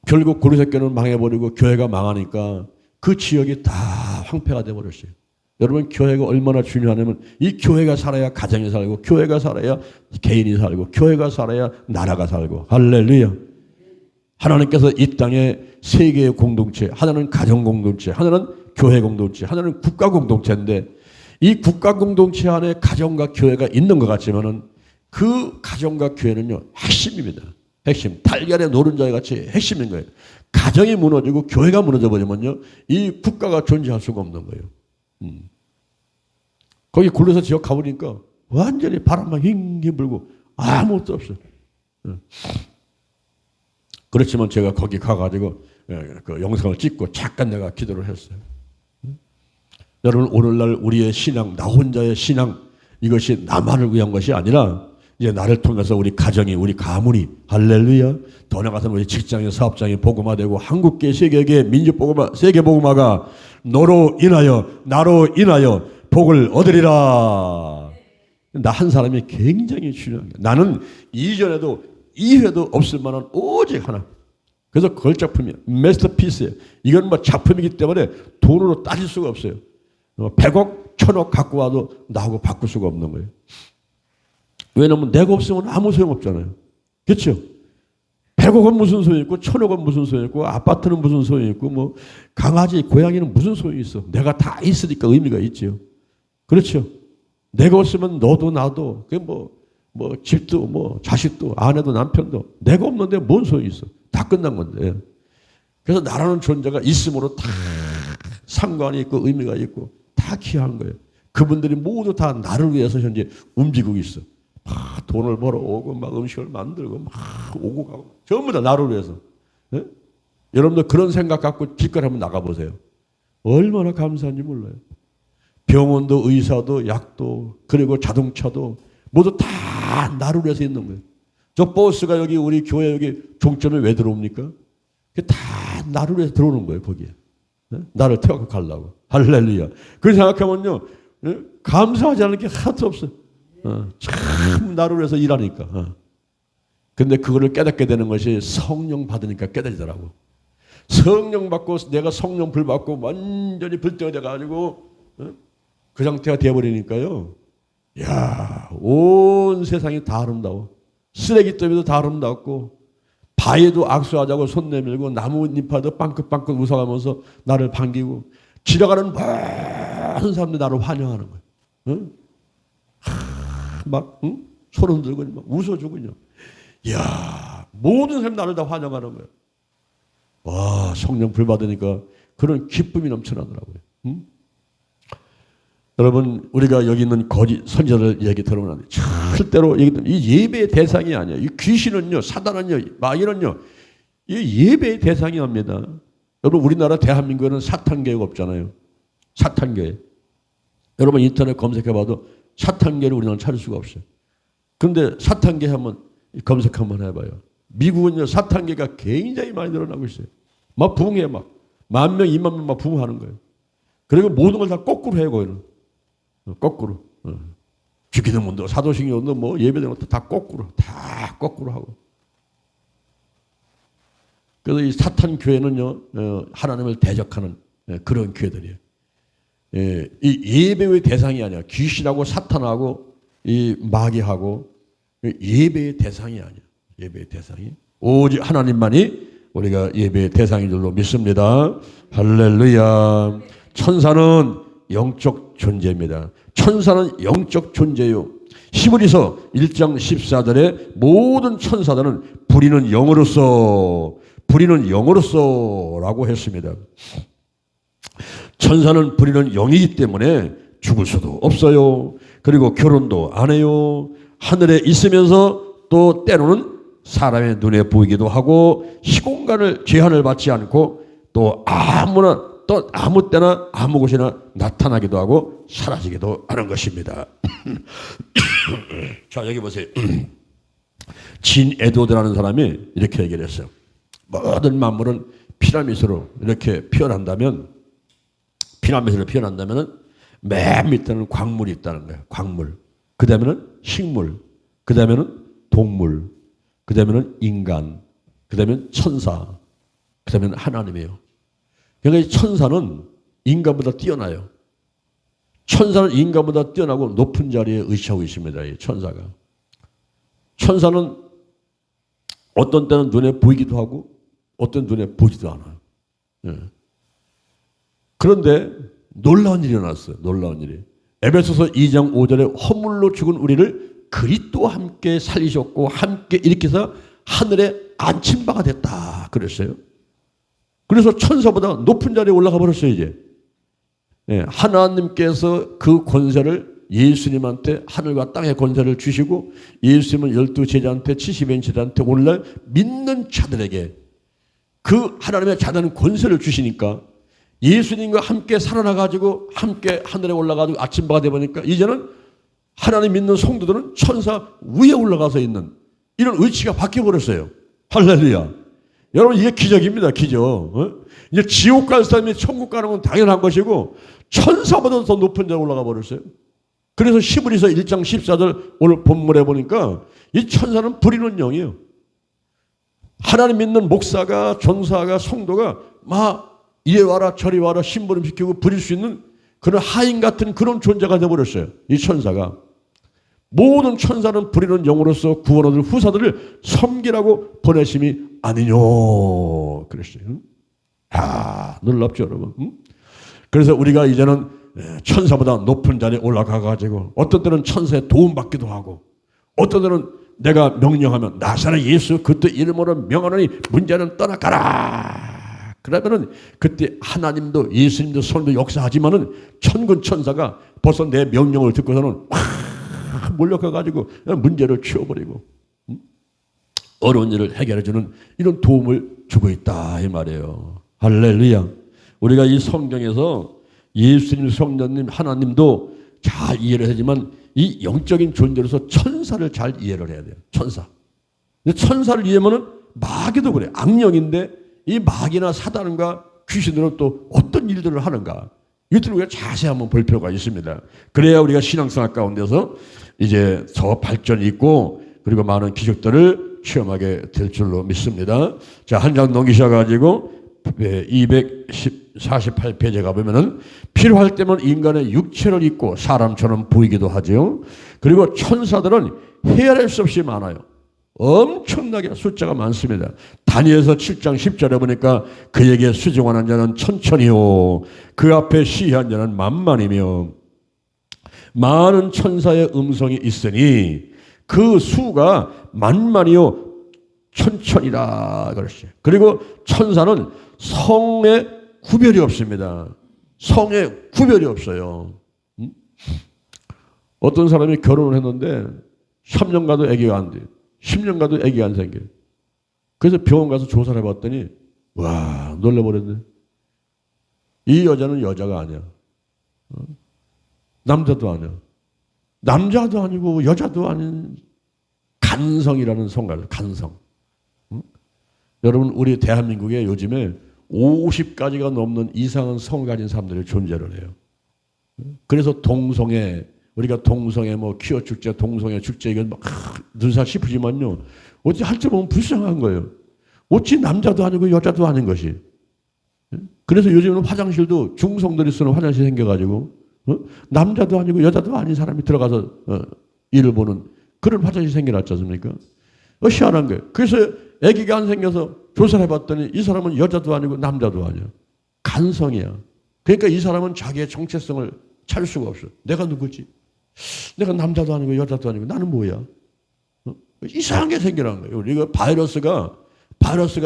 결국 고리새교는 망해버리고 교회가 망하니까 그 지역이 다 황폐가 돼버렸어요. 여러분, 교회가 얼마나 중요하냐면 이 교회가 살아야 가정이 살고, 교회가 살아야 개인이 살고, 교회가 살아야 나라가 살고. 할렐루야. 하나님께서 이 땅에 세 개의 공동체, 하나는 가정 공동체, 하나는 교회 공동체, 하나는 국가 공동체인데, 이 국가 공동체 안에 가정과 교회가 있는 것 같지만은 그 가정과 교회는요, 핵심입니다. 핵심. 달걀의 노른자에 같이 핵심인 거예요. 가정이 무너지고 교회가 무너져 버리면요, 이 국가가 존재할 수가 없는 거예요. 거기 굴러서 지역 가보니까 완전히 바람만 힝히 불고 아무것도 없어요. 그렇지만 제가 거기 가가지고 그 영상을 찍고 잠깐 내가 기도를 했어요. 여러분, 오늘날 우리의 신앙, 나 혼자의 신앙, 이것이 나만을 위한 것이 아니라 이제 나를 통해서 우리 가정이, 우리 가문이, 할렐루야, 더 나아가서는 우리 직장의 사업장이 복음화되고 한국계, 세계계, 민족복음화, 세계복음화가 너로 인하여, 나로 인하여 복을 얻으리라. 나 한 사람이 굉장히 중요한 거야. 나는 이전에도 2회도 없을 만한 오직 하나. 그래서 걸작품이야. 마스터피스예요. 이건 뭐 작품이기 때문에 돈으로 따질 수가 없어요. 100억, 1000억 갖고 와도 나하고 바꿀 수가 없는 거예요. 왜냐면 내가 없으면 아무 소용없잖아요. 그렇죠? 100억은 무슨 소용이 있고 1000억은 무슨 소용이 있고 아파트는 무슨 소용이 있고 뭐 강아지, 고양이는 무슨 소용이 있어. 내가 다 있으니까 의미가 있죠. 그렇죠? 내가 없으면 너도 나도 뭐 집도 뭐 자식도 아내도 남편도 내가 없는데 뭔 소용이 있어. 다 끝난 건데. 그래서 나라는 존재가 있음으로 다 상관이 있고 의미가 있고 다 귀한 거예요. 그분들이 모두 다 나를 위해서 현재 움직이고 있어. 막 돈을 벌어오고 막 음식을 만들고 막 오고 가고 전부 다 나를 위해서. 네? 여러분들 그런 생각 갖고 길거리 한번 나가보세요. 얼마나 감사한지 몰라요. 병원도 의사도 약도 그리고 자동차도 모두 다 나를 위해서 있는 거예요. 저 버스가 여기 우리 교회 여기 종점에 왜 들어옵니까? 다 나를 위해서 들어오는 거예요. 거기에. 네? 나를 태워서 가려고. 할렐루야. 그렇게 생각하면요. 네? 감사하지 않을 게 하나도 없어요. 참 나를 위해서 일하니까. 근데 그거를 깨닫게 되는 것이 성령 받으니까 깨달더라고. 성령 받고 내가 성령 불 받고 완전히 불때가 돼가지고 그 상태가 되어버리니까요. 야, 온 세상이 다 아름다워. 쓰레기더미도 다 아름답고 바위도 악수하자고 손 내밀고 나뭇잎파도 빵긋빵긋 웃어가면서 나를 반기고 지나가는 모든 사람들이 나를 환영하는 거예요. 응? 막 손 흔들고 막 웃어주고 이야, 모든 사람이 나를 다 환영하는 거예요. 와, 성령 불 받으니까 그런 기쁨이 넘쳐나더라고요. 응? 여러분, 우리가 여기 있는 거짓 선지자들 얘기 들어보면 절대로 이 예배의 대상이 아니에요. 이 귀신은요, 사단은요, 마귀는요, 이 예배의 대상이 합니다. 여러분, 우리나라 대한민국에는 사탄교회가 없잖아요. 사탄교회. 여러분 인터넷 검색해봐도 사탄교회를 우리나라는 찾을 수가 없어요. 그런데 사탄교회 한번 검색 한번 해봐요. 미국은요, 사탄교회가 굉장히 많이 늘어나고 있어요. 막 부흥해, 막 10,000명, 20,000명 막 부흥하는 거예요. 그리고 모든 걸 다 거꾸로 해요, 거기는. 거꾸로. 죽이는 문도 사도신경도 뭐 예배되는 것도 다 거꾸로 하고. 그래서 이 사탄 교회는요, 하나님을 대적하는 그런 교회들이에요. 이 예배의 대상이 아니야. 귀신하고 사탄하고 이 마귀하고 예배의 대상이 아니야. 예배의 대상이 오직 하나님만이 우리가 예배의 대상인 줄로 믿습니다. 할렐루야. 천사는 영적 존재입니다. 천사는 영적 존재요. 히브리서 1장 14절에 모든 천사들은 부리는 영으로서라고 했습니다. 천사는 부리는 영이기 때문에 죽을 수도 없어요. 그리고 결혼도 안 해요. 하늘에 있으면서 또 때로는 사람의 눈에 보이기도 하고 시공간을 제한을 받지 않고 또 또 아무 때나 아무 곳이나 나타나기도 하고 사라지기도 하는 것입니다. 자, 여기 보세요. 진 에드워드라는 사람이 이렇게 얘기를 했어요. 모든 만물은 피라미드로 이렇게 피어난다면 맨 밑에는 광물이 있다는 거예요. 광물. 그 다음에는 식물. 그 다음에는 동물. 그 다음에는 인간. 그 다음에는 천사. 그 다음에는 하나님이에요. 그러니까 이 천사는 인간보다 뛰어나요. 천사는 인간보다 뛰어나고 높은 자리에 의시하고 있습니다. 이 천사가. 천사는 어떤 때는 눈에 보이기도 하고 어떤 눈에 보지도 않아요. 예. 그런데 놀라운 일이 일어났어요. 놀라운 일이. 에베소서 2장 5절에 허물로 죽은 우리를 그리스도와 함께 살리셨고 함께 일으켜서 하늘에 앉힌 바가 됐다 그랬어요. 그래서 천사보다 높은 자리에 올라가 버렸어요. 이제 하나님께서 그 권세를 예수님한테 하늘과 땅의 권세를 주시고 예수님은 12제자한테 70인 제자한테 오늘날 믿는 자들에게 그 하나님의 자다는 권세를 주시니까 예수님과 함께 살아나가지고 함께 하늘에 올라가지고 아침바가 되보니까 이제는 하나님 믿는 성도들은 천사 위에 올라가서 있는 이런 위치가 바뀌어버렸어요. 할렐루야. 여러분 이게 기적입니다. 기적. 이제 지옥 갈 사람이 천국 가는 건 당연한 것이고 천사보다 더 높은 데 올라가 버렸어요. 그래서 히브리서 1장 14절 오늘 본문에 보니까 이 천사는 부리는 영이에요. 하나님 믿는 목사가 전사가 성도가 막 이리 와라 저리 와라 심부름 시키고 부릴 수 있는 그런 하인 같은 그런 존재가 되어버렸어요. 이 천사가. 모든 천사는 부리는 영으로서 구원 얻을 후사들을 섬기라고 보내심이 아니뇨 그랬어요. 놀랍죠 여러분. 그래서 우리가 이제는 천사보다 높은 자리에 올라가가지고 어떤 때는 천사의 도움받기도 하고 어떤 때는 내가 명령하면 나사렛 예수 그때 이름으로 명하노니 문제는 떠나가라. 그러면은 그때 하나님도 예수님도 성도 역사하지만은 천군 천사가 벌써 내 명령을 듣고서는 확 몰려가가지고 문제를 치워버리고 어려운 일을 해결해주는 이런 도움을 주고 있다 이 말이에요. 할렐루야. 우리가 이 성경에서 예수님, 성령님, 하나님도 잘 이해를 하지만 이 영적인 존재로서 천사를 잘 이해를 해야 돼요. 천사. 근데 천사를 이해하면은 마귀도 그래. 악령인데 이 마귀나 사단과 귀신들은 또 어떤 일들을 하는가. 이것들을 우리가 자세히 한번 볼 필요가 있습니다. 그래야 우리가 신앙생활 가운데서 이제 더 발전이 있고 그리고 많은 기적들을 체험하게 될 줄로 믿습니다. 자, 한 장 넘기셔가지고 248페이지에 가보면은 필요할 때면 인간의 육체를 입고 사람처럼 보이기도 하죠. 그리고 천사들은 헤아릴 수 없이 많아요. 엄청나게 숫자가 많습니다. 다니엘서 7장 10절에 보니까 그에게 수종하는 자는 천천히요 그 앞에 시한 자는 만만이며 많은 천사의 음성이 있으니 그 수가 만만이요 천천이라 그랬어요. 그리고 천사는 성에 구별이 없습니다. 성에 구별이 없어요. 어떤 사람이 결혼을 했는데 3년 가도 아기가 안 돼요. 10년 가도 아기가 안 생겨요. 그래서 병원 가서 조사를 해봤더니 와 놀라버렸네. 이 여자는 여자가 아니야. 남자도 아니야. 남자도 아니고 여자도 아닌 간성이라는 성가를 간성. 여러분 우리 대한민국에 요즘에 50가지가 넘는 이상한 성을 가진 사람들이 존재를 해요. 그래서 동성애 우리가 동성애 뭐 퀴어 축제 동성애 축제 이건 막 눈살 씹히지만요. 어찌 할 줄 보면 불쌍한 거예요. 어찌 남자도 아니고 여자도 아닌 것이. 그래서 요즘은 화장실도 중성들이 쓰는 화장실 생겨가지고 남자도 아니고 여자도 아닌 사람이 들어가서 일을 보는 그런 화장실 생겨났지 않습니까? 희한한 거예요. 그래서 아기가 안 생겨서 조사를 해봤더니 이 사람은 여자도 아니고 남자도 아니야. 간성이야. 그러니까 이 사람은 자기의 정체성을 찾을 수가 없어. 내가 누구지? 내가 남자도 아니고 여자도 아니고 나는 뭐야? 이상하게 생겨난 거예요. 우리가 바이러스가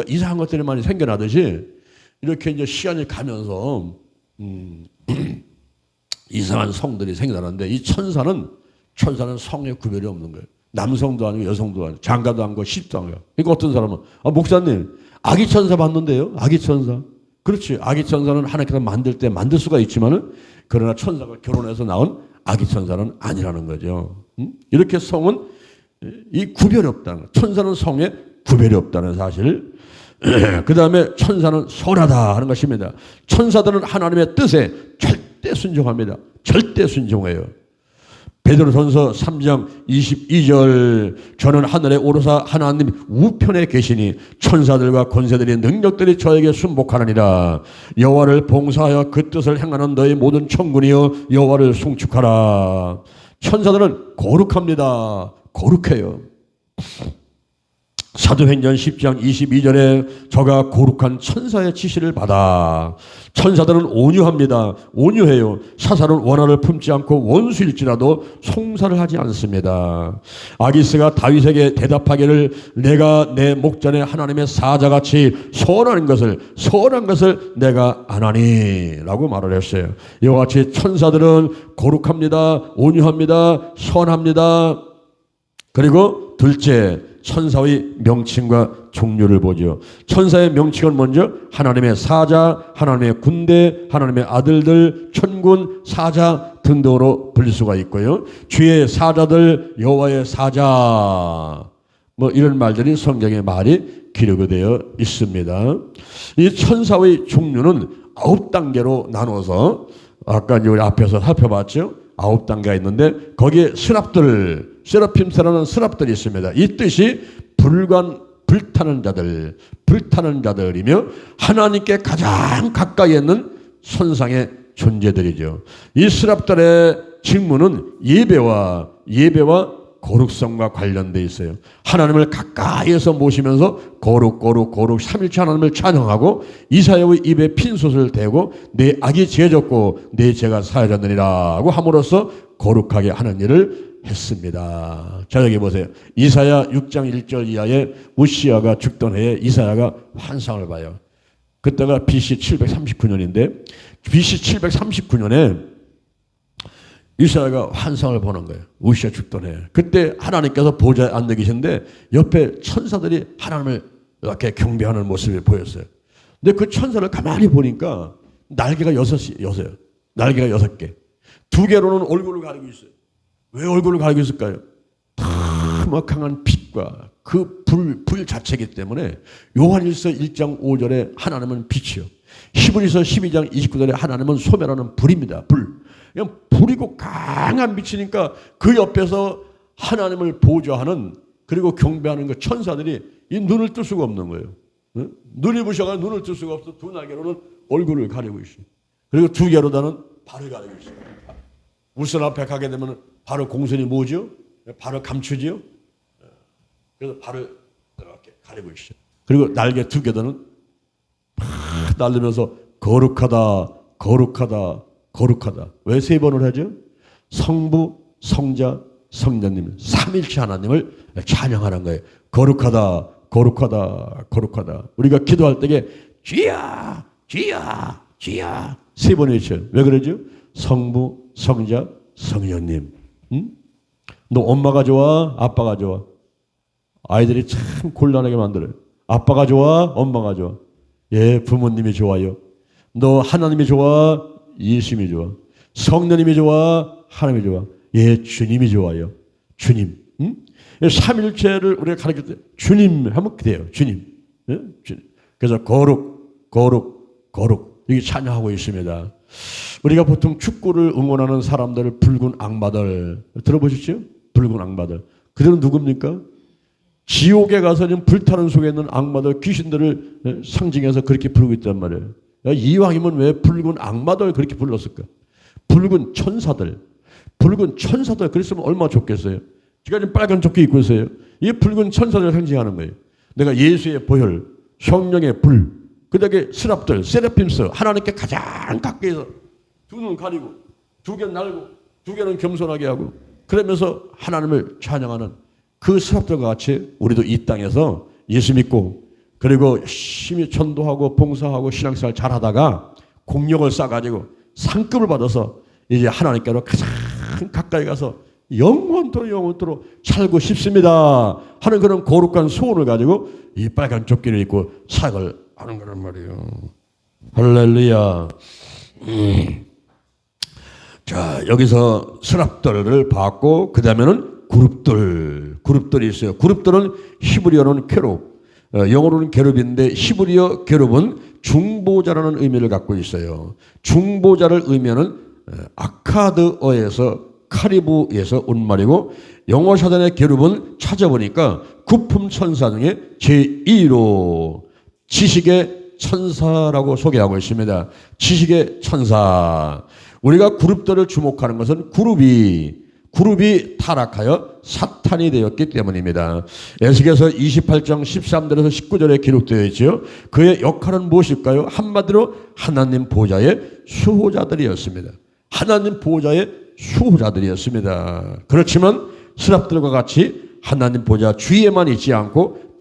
이상한 것들이 많이 생겨나듯이 이렇게 이제 시간이 가면서 이상한 성들이 생겨나는데 이 천사는 성의 구별이 없는 거예요. 남성도 아니고 여성도 아니고 장가도 안 가고 시집도 안 가고. 그러니까 어떤 사람은 목사님 아기 천사 봤는데요. 아기 천사. 그렇지. 아기 천사는 하나님께서 만들 때 만들 수가 있지만은 그러나 천사가 결혼해서 나온 아기 천사는 아니라는 거죠. 이렇게 성은 이 구별이 없다는 거. 천사는 성에 구별이 없다는 사실. 그 다음에 천사는 설하다 하는 것입니다. 천사들은 하나님의 뜻에 절대 순종합니다. 절대 순종해요. 베드로전서 3장 22절 저는 하늘에 오르사 하나님 우편에 계시니 천사들과 권세들이 능력들이 저에게 순복하느니라. 여호와를 봉사하여 그 뜻을 행하는 너희 모든 천군이여 여호와를 송축하라. 천사들은 거룩합니다. 거룩해요. 사도행전 10장 22절에 저가 거룩한 천사의 지시를 받아. 천사들은 온유합니다. 온유해요. 사사는 원한을 품지 않고 원수일지라도 송사를 하지 않습니다. 아기스가 다윗에게 대답하기를 내가 내 목전에 하나님의 사자같이 선한 것을 내가 안 하니 라고 말을 했어요. 이와 같이 천사들은 거룩합니다. 온유합니다. 선합니다. 그리고 둘째, 천사의 명칭과 종류를 보죠. 천사의 명칭은 먼저 하나님의 사자, 하나님의 군대, 하나님의 아들들, 천군, 사자 등등으로 불릴 수가 있고요. 주의 사자들, 여호와의 사자, 뭐 이런 말들이 성경에 많이 기록되어 있습니다. 이 천사의 종류는 9단계로 나눠서 아까 우리 앞에서 살펴봤죠. 9단계가 있는데 거기에 세라핌스라는 스랍들이 있습니다. 이 뜻이 불타는 자들이며 하나님께 가장 가까이 있는 선상의 존재들이죠. 이 스랍들의 직무는 예배와 거룩성과 관련되어 있어요. 하나님을 가까이에서 모시면서 거룩 삼일체 하나님을 찬양하고 이사야의 입에 핀솥을 대고 내 악이 지어졌고 내 죄가 사하였느니라고 함으로써 거룩하게 하는 일을 했습니다. 자, 여기 보세요. 이사야 6장 1절 이하에 우시아가 죽던 해에 이사야가 환상을 봐요. 그때가 BC 739년인데 BC 739년에 이사야가 환상을 보는 거예요. 우시아 죽던 해. 그때 하나님께서 보좌에 앉아 계신데 옆에 천사들이 하나님을 이렇게 경배하는 모습이 보였어요. 근데 그 천사를 가만히 보니까 날개가 6개예요. 날개가 6개. 2개로는 얼굴을 가리고 있어요. 왜 얼굴을 가리고 있을까요? 탐악한 빛과 그 불 자체이기 때문에 요한일서 1장 5절에 하나님은 빛이요. 히브리서 12장 29절에 하나님은 소멸하는 불입니다. 그냥 불이고 강한 빛이니까 그 옆에서 하나님을 보좌하는 그리고 경배하는 그 천사들이 이 눈을 뜰 수가 없는 거예요. 눈이 부셔가 눈을 뜰 수가 없어. 2날개로는 얼굴을 가리고 있어요. 그리고 2개로다는 발을 가리고 있어요. 울선 앞에 가게 되면 바로 공손이 뭐죠? 발을 감추지요. 그래서 발을 이렇게 가리고 있어요. 그리고 날개 2개도는 날리면서 거룩하다. 왜 3번을 하죠? 성부, 성자, 성령님, 삼일체 하나님을 찬양하는 거예요. 거룩하다. 우리가 기도할 때에 주야 3번 외쳐요. 왜 그러죠? 성부, 성자, 성령님. 너 엄마가 좋아? 아빠가 좋아? 아이들이 참 곤란하게 만들어요. 아빠가 좋아? 엄마가 좋아? 예, 부모님이 좋아요. 너 하나님이 좋아? 예수님이 좋아? 성령님이 좋아? 하나님이 좋아? 예, 주님이 좋아요. 주님. 삼일체를 우리가 가르칠 때 주님 하면 돼요. 주님. 예? 주님. 그래서 거룩 이게 찬양하고 있습니다. 우리가 보통 축구를 응원하는 사람들을 붉은 악마들 들어보셨죠? 붉은 악마들. 그들은 누굽니까? 지옥에 가서는 불타는 속에 있는 악마들, 귀신들을 상징해서 그렇게 부르고 있단 말이에요. 이왕이면 왜 붉은 악마들 그렇게 불렀을까? 붉은 천사들 그랬으면 얼마나 좋겠어요. 제가 지금 빨간 조끼 입고 있어요. 이 붉은 천사들을 상징하는 거예요. 내가 예수의 보혈, 성령의 불, 그다음에 스랍들, 세라핌스, 하나님께 가장 가까이서 2눈 가리고 2개는 날고 2개는 겸손하게 하고 그러면서 하나님을 찬양하는 그 스랍들과 같이 우리도 이 땅에서 예수 믿고 그리고 열심히 전도하고 봉사하고 신앙생활 잘하다가 공력을 쌓아가지고 상급을 받아서 이제 하나님께로 가장 가까이 가서 영원토록 살고 싶습니다 하는 그런 거룩한 소원을 가지고 이 빨간 조끼를 입고 사역을 하는 거란 말이에요. 할렐루야. 자, 여기서 스랍들을 봤고 그 다음에는 그룹들이 있어요. 그룹들은 히브리어로는 케룹, 영어로는 게룹인데 히브리어 게룹은 중보자라는 의미를 갖고 있어요. 중보자를 의미하는 아카드어에서 카리브에서 온 말이고 영어 사전의 계룹은 찾아보니까 구품 천사 중에 제2로 지식의 천사라고 소개하고 있습니다. 지식의 천사. 우리가 그룹들을 주목하는 것은 그룹이 타락하여 사탄이 되었기 때문입니다. 에스겔서 28장 13절에서 19절에 기록되어 있죠. 그의 역할은 무엇일까요? 한마디로 하나님 보좌의 수호자들이었습니다. 하나님 보좌의 수호자들이었습니다. 그렇지만 스랍들과 같이 하나님 보좌 주위에만 있지 않고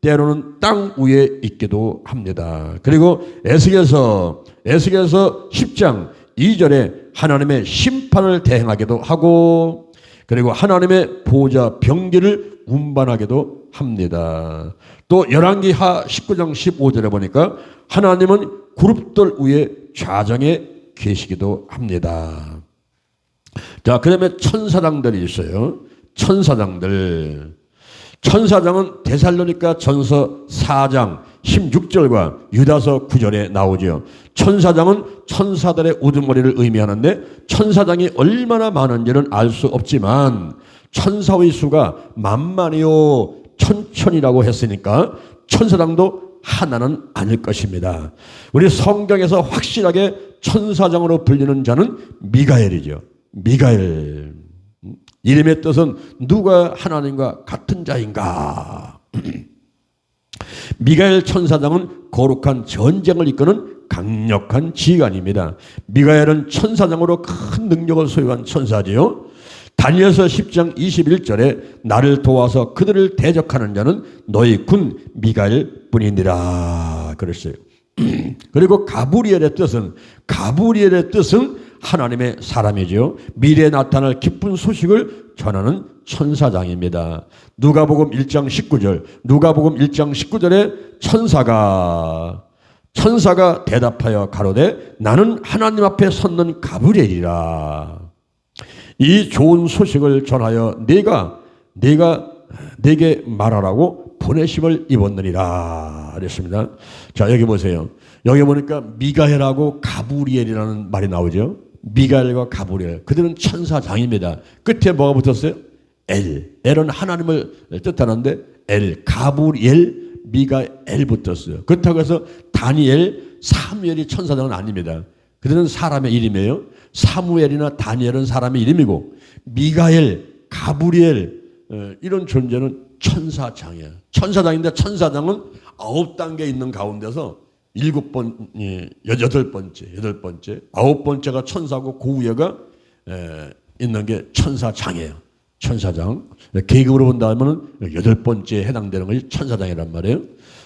때로는 땅 위에 있기도 합니다. 그리고 에스겔서 10장 2절에 하나님의 심판을 대행하기도 하고 그리고 하나님의 보좌 병기를 운반하기도 합니다. 또 열왕기하 19장 15절에 보니까 하나님은 그룹들 위에 좌정에 계시기도 합니다. 자, 그다음에 천사장들이 있어요. 천사장은 데살로니가 전서 4장 16절과 유다서 9절에 나오죠. 천사장은 천사들의 우두머리를 의미하는데 천사장이 얼마나 많은지는 알 수 없지만 천사의 수가 만만이요 천천이라고 했으니까 천사장도 하나는 아닐 것입니다. 우리 성경에서 확실하게 천사장으로 불리는 자는 미가엘이죠. 미가엘. 이름의 뜻은 누가 하나님과 같은 자인가. 미가엘 천사장은 거룩한 전쟁을 이끄는 강력한 지휘관입니다. 미가엘은 천사장으로 큰 능력을 소유한 천사지요. 다니엘서 10장 21절에 나를 도와서 그들을 대적하는 자는 너희 군 미가엘 뿐이니라 그랬어요. 그리고 가브리엘의 뜻은 하나님의 사람이죠. 미래에 나타날 기쁜 소식을 전하는 천사장입니다. 누가복음 1장 19절에 천사가 대답하여 가로되 나는 하나님 앞에 섰는 가브리엘이라. 이 좋은 소식을 전하여 내가 내게 말하라고 보내심을 입었느니라 그랬습니다. 자, 여기 보세요. 여기 보니까 미가엘하고 가브리엘이라는 말이 나오죠. 미가엘과 가브리엘, 그들은 천사장입니다. 끝에 뭐가 붙었어요? 엘은 하나님을 뜻하는데 가브리엘, 미가엘 붙었어요. 그렇다고 해서 다니엘, 사무엘이 천사장은 아닙니다. 그들은 사람의 이름이에요. 사무엘이나 다니엘은 사람의 이름이고 미가엘, 가브리엘 이런 존재는 천사장이에요. 천사장인데 천사장은 9단계 있는 가운데서 8번째 9번째가 천사고 그 위에가 있는 게 천사장이에요. 천사장. 계급으로 본다면 8번째에 해당되는 것이 천사장이란 말이에요.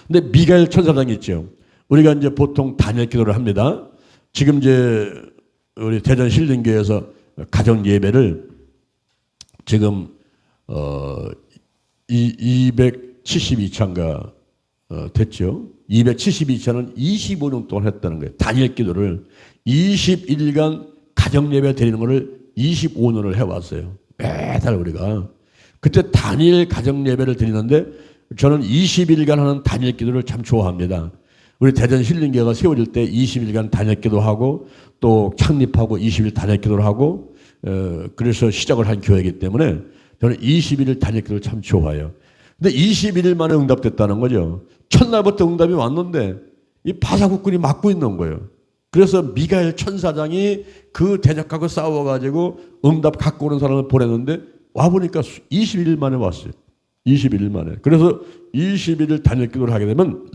근데 미가엘 천사장이 있죠. 우리가 이제 보통 다니엘 기도를 합니다. 지금 이제 우리 대전 신림교회에서 가정 예배를 지금 272차인가 됐죠. 272차는 25년 동안 했다는 거예요. 다니엘 기도를 21일간 가정 예배 드리는 것을 25년을 해왔어요. 매달 우리가. 그때 다니엘 가정 예배를 드리는데 저는 21일간 하는 다니엘 기도를 참 좋아합니다. 우리 대전 신림교회가 세워질 때 20일간 다니엘 기도하고 또 창립하고 20일 다니엘 기도를 하고 그래서 시작을 한 교회이기 때문에 저는 21일 다니엘 기도를 참 좋아해요. 근데 21일 만에 응답됐다는 거죠. 첫날부터 응답이 왔는데 이 바사국군이 막고 있는 거예요. 그래서 미가엘 천사장이 그 대적하고 싸워가지고 응답 갖고 오는 사람을 보냈는데 와보니까 21일 만에 왔어요. 21일 만에. 그래서 21일 다니엘 기도를 하게 되면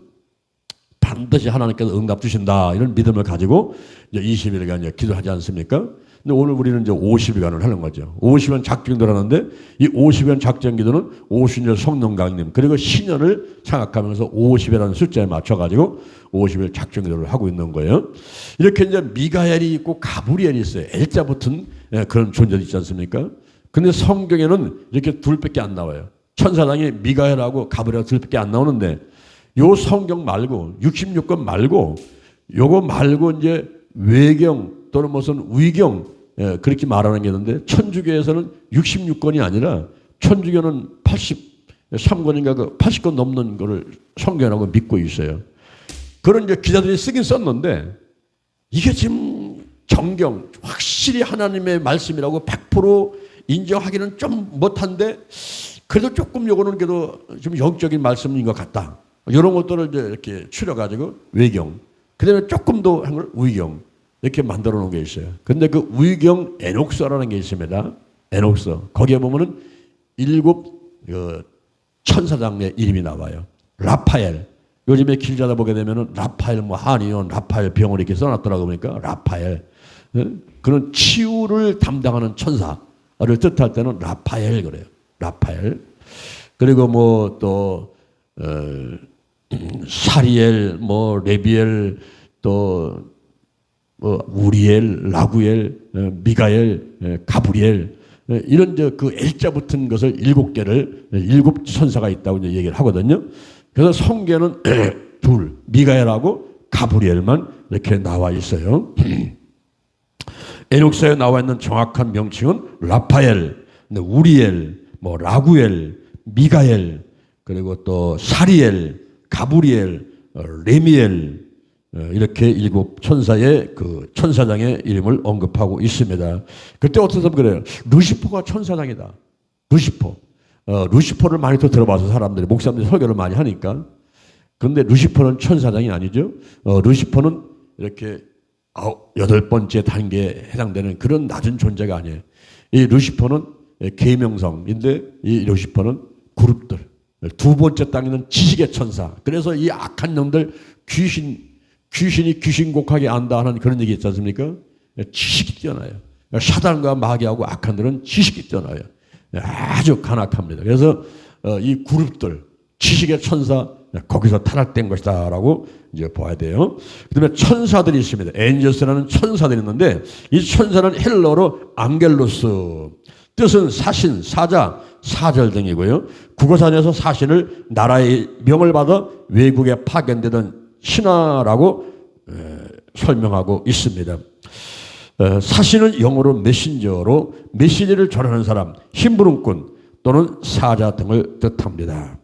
반드시 하나님께서 응답 주신다 이런 믿음을 가지고 이제 20일간 이제 기도하지 않습니까? 근데 오늘 우리는 이제 50일간을 하는 거죠. 50일 작정기도를 하는데 이 50일 작정기도는 50년 성령 강림 그리고 신년을 생각하면서 50이라는 숫자에 맞춰가지고 50일 작정기도를 하고 있는 거예요. 이렇게 이제 미가엘이 있고 가브리엘이 있어요. L자 붙은 그런 존재도 있지 않습니까? 근데 성경에는 이렇게 둘밖에 안 나와요. 천사장이 미가엘하고 가브리엘 둘밖에 안 나오는데 요 성경 말고 66권 말고 요거 말고 이제 외경 또는 무슨 위경 그렇게 말하는 게 있는데 천주교에서는 66권이 아니라 천주교는 83권인가 그 80권 넘는 거를 성경이라고 믿고 있어요. 그런 이제 기자들이 쓰긴 썼는데 이게 지금 정경 확실히 확실히 하나님의 말씀이라고 100% 인정하기는 좀 못한데 그래도 조금 요거는 그래도 좀 영적인 말씀인 것 같다. 이런 것들을 이제 이렇게 추려가지고 외경, 그 다음에 조금 더 한 걸 위경, 이렇게 만들어 놓은 게 있어요. 근데 그 위경 에녹서라는 게 있습니다. 에녹서. 거기에 보면은 7 천사장의 이름이 나와요. 라파엘. 요즘에 길 가다 보게 되면은 라파엘 뭐 한의원, 라파엘 병원 이렇게 써놨더라고 보니까 라파엘. 그런 치유를 담당하는 천사를 뜻할 때는 라파엘 그래요. 라파엘. 그리고 뭐 또 사리엘, 뭐 레비엘, 또 뭐 우리엘, 라구엘, 미가엘, 가브리엘 이런 그 L자 붙은 것을 7개를 7 천사가 있다고 이제 얘기를 하거든요. 그래서 성경에는 둘, 미가엘하고 가브리엘만 이렇게 나와 있어요. 에녹서에 나와 있는 정확한 명칭은 라파엘, 우리엘, 뭐 라구엘, 미가엘, 그리고 또 사리엘, 가브리엘, 레미엘 이렇게 7 천사의 그 천사장의 이름을 언급하고 있습니다. 그때 어떤 사람 그래요. 루시퍼가 천사장이다. 루시퍼. 루시퍼를 많이 또 들어봐서 사람들이 목사님들이 설교를 많이 하니까. 그런데 루시퍼는 천사장이 아니죠. 루시퍼는 이렇게 8번째 단계에 해당되는 그런 낮은 존재가 아니에요. 이 루시퍼는 계명성인데 이 루시퍼는 그룹들. 2번째 단계는 지식의 천사. 그래서 이 악한 놈들 귀신이 귀신곡하게 안다 하는 그런 얘기 있지 않습니까? 지식이 뛰어나요. 사단과 마귀하고 악한들은 지식이 뛰어나요. 아주 간악합니다. 그래서 이 그룹들 지식의 천사 거기서 타락된 것이다 라고 이제 봐야 돼요. 그 다음에 천사들이 있습니다. 엔젤스라는 천사들이 있는데 이 천사는 헬러로 앙겔로스, 뜻은 사신, 사자, 사절 등이고요. 국어사전에서 사신을 나라의 명을 받아 외국에 파견되던 신하라고 설명하고 있습니다. 사신은 영어로 메신저로 메시지를 전하는 사람, 심부름꾼 또는 사자 등을 뜻합니다.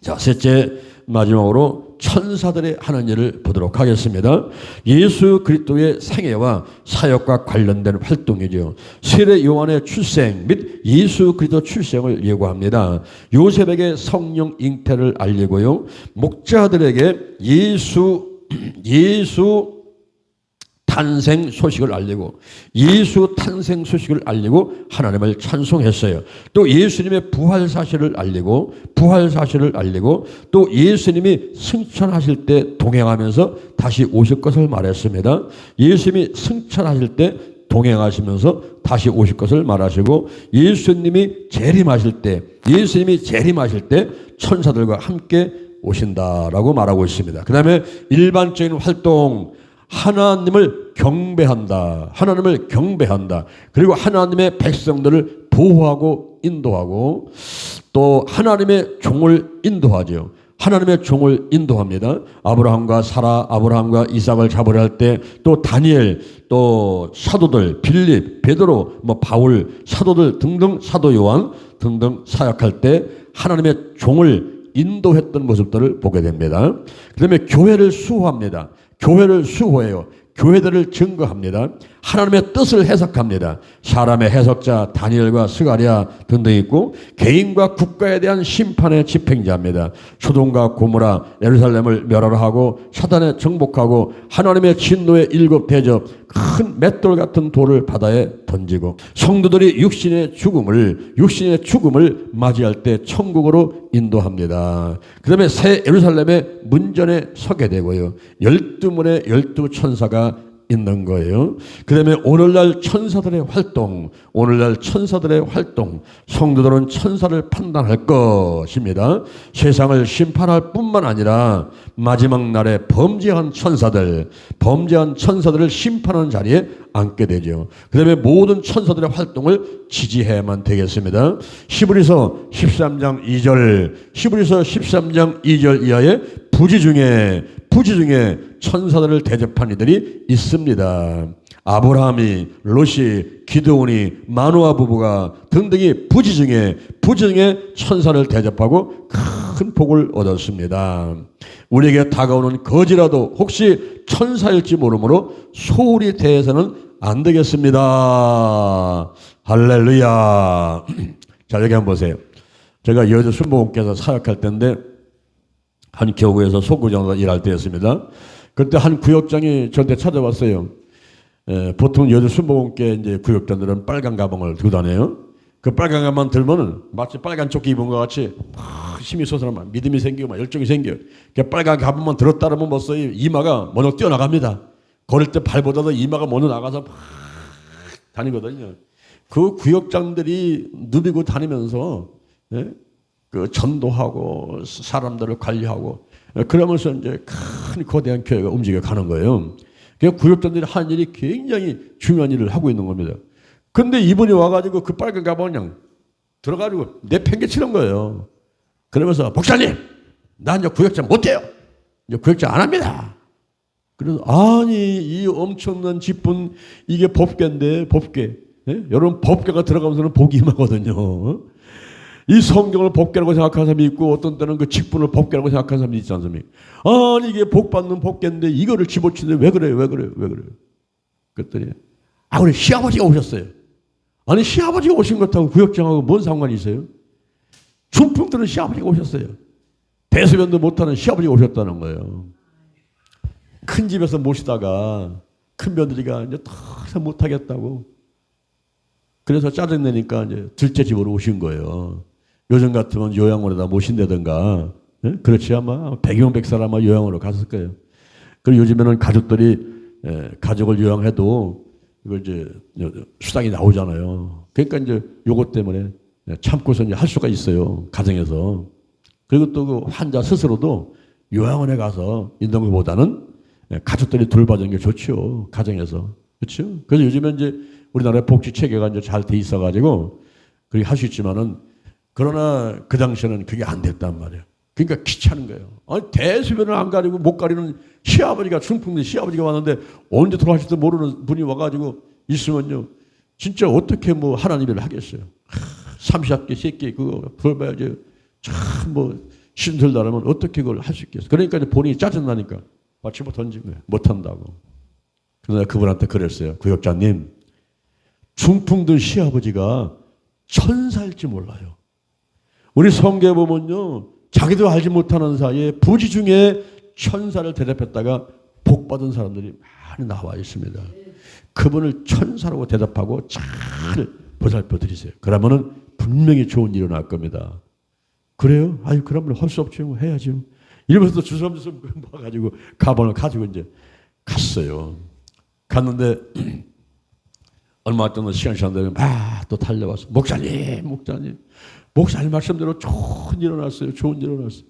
자, 셋째 마지막으로 천사들의 하는 일을 보도록 하겠습니다. 예수 그리스도의 생애와 사역과 관련된 활동이죠. 세례 요한의 출생 및 예수 그리스도 출생을 예고합니다. 요셉에게 성령 잉태를 알리고요. 목자들에게 예수 탄생 소식을 알리고 예수 탄생 소식을 알리고 하나님을 찬송했어요. 또 예수님의 부활 사실을 알리고 또 예수님이 승천하실 때 동행하면서 다시 오실 것을 말했습니다. 예수님이 승천하실 때 동행하시면서 다시 오실 것을 말하시고 예수님이 재림하실 때 천사들과 함께 오신다라고 말하고 있습니다. 그 다음에 일반적인 활동, 하나님을 경배한다. 그리고 하나님의 백성들을 보호하고 인도하고 또 하나님의 종을 인도하죠. 하나님의 종을 인도합니다. 아브라함과 사라, 아브라함과 이삭을 잡으려 할 때 또 다니엘, 또 사도들, 빌립, 베드로, 뭐 바울, 사도들 등등, 사도 요한 등등 사역할 때 하나님의 종을 인도했던 모습들을 보게 됩니다. 그 다음에 교회를 수호합니다. 교회를 수호해요. 교회들을 증거합니다. 하나님의 뜻을 해석합니다. 사람의 해석자 다니엘과 스가랴 등등 있고 개인과 국가에 대한 심판의 집행자입니다. 소돔과 고모라 예루살렘을 멸하라 하고 사단에 정복하고 하나님의 진노의 7 대접 큰 맷돌 같은 돌을 바다에 던지고 성도들이 육신의 죽음을 맞이할 때 천국으로 인도합니다. 그 다음에 새 예루살렘의 문전에 서게 되고요. 12문의 12 천사가 있는 거예요. 그 다음에 오늘날 천사들의 활동, 성도들은 천사를 판단할 것입니다. 세상을 심판할 뿐만 아니라 마지막 날에 범죄한 천사들을 심판하는 자리에 앉게 되죠. 그 다음에 모든 천사들의 활동을 지지해야만 되겠습니다. 히브리서 13장 2절 이하에 부지 중에 천사들을 대접한 이들이 있습니다. 아브라함이, 롯이, 기드온이, 마노아 부부가 등등이 부지 중에 천사를 대접하고 큰 복을 얻었습니다. 우리에게 다가오는 거지라도 혹시 천사일지 모르므로 소홀히 대해서는 안 되겠습니다. 할렐루야. 자, 여기 한번 보세요. 제가 여주 순복음교회에서 사역할 때인데 한 교구에서 소구장으로 일할 때였습니다. 그때 한 구역장이 저한테 찾아왔어요. 보통 여주 순복음교회 이제 구역장들은 빨간 가방을 들고 다녀요. 그 빨간 가방 들면은 마치 빨간 조끼 입은 것 같이 막 힘이 솟아나 막 믿음이 생기고 막 열정이 생겨요. 그 빨간 가방만 들었다 그러면 벌써 이마가 먼저 뛰어나갑니다. 걸을 때 발보다도 이마가 먼저 나가서 막 다니거든요. 그 구역장들이 누비고 다니면서 그 전도하고 사람들을 관리하고 그러면서 이제 큰 거대한 교회가 움직여 가는 거예요. 그 구역장들이 하는 일이 굉장히 중요한 일을 하고 있는 겁니다. 근데 이분이 와가지고 그 빨간 가방을 그냥 들어가지고 내팽개치는 거예요. 그러면서 목사님, 나 이제 구역장 못 돼요. 이제 구역장 안 합니다. 그래서 아니 이 엄청난 직분 이게 법궤인데 법궤. 여러분 법궤가 들어가면서는 복이 임하거든요. 이 성경을 법궤라고 생각하는 사람이 있고 어떤 때는 그 직분을 법궤라고 생각하는 사람이 있지 않습니까? 아니 이게 복받는 법궤인데 이거를 집어치는데 왜 그래요? 왜 그래요? 왜 그래요? 그랬더니 우리 시아버지가 오셨어요. 아니 시아버지가 오신 것하고 구역장하고 뭔 상관이 있어요? 중풍들은 시아버지가 오셨어요. 대소변도 못하는 시아버지가 오셨다는 거예요. 큰 집에서 모시다가 큰 며느리가 이제 더 이상 못하겠다고 그래서 짜증내니까 이제 둘째 집으로 오신 거예요. 요즘 같으면 요양원에다 모신다든가 그렇지 아마 백용백살 아마 요양원으로 갔을 거예요. 그리고 요즘에는 가족들이 가족을 요양해도 이걸 이제 수당이 나오잖아요. 그러니까 이제 요것 때문에 참고서 이제 할 수가 있어요. 가정에서. 그리고 또 그 환자 스스로도 요양원에 가서 있는 것보다는 가족들이 돌봐주는 게 좋죠. 가정에서. 그렇죠? 그래서 요즘에 이제 우리나라의 복지 체계가 이제 잘 돼 있어가지고 그렇게 할 수 있지만은 그러나 그 당시에는 그게 안 됐단 말이에요. 그러니까 귀찮은 거예요. 아니 대소변을 안 가리고 못 가리는 시아버지가 중풍된 시아버지가 왔는데 언제 돌아가실지도 모르는 분이 와가지고 있으면요 진짜 어떻게 뭐 하나님 일을 하겠어요. 30개 새끼 그거 돌봐야지 참 뭐 힘들다라면 어떻게 그걸 할 수 있겠어요. 그러니까 이제 본인이 짜증나니까 마치 뭐 던진 거예요. 못한다고. 그러나 그분한테 그랬어요. 구역장님 중풍든 시아버지가 천사일지 몰라요. 우리 성경에 보면요. 자기도 알지 못하는 사이에 부지 중에 천사를 대답했다가 복받은 사람들이 많이 나와 있습니다. 그분을 천사라고 대답하고 잘 보살펴 드리세요. 그러면은 분명히 좋은 일이 날 겁니다. 그래요? 아유, 그러면 할 수 없죠. 뭐 해야죠. 이러면서 주섬주섬 모아가지고 가방을 가지고 이제 갔어요. 갔는데 얼마 동안 시간 되면 막 또 달려와서 목사님 말씀대로 좋은 일 일어났어요. 좋은 일 일어났어요.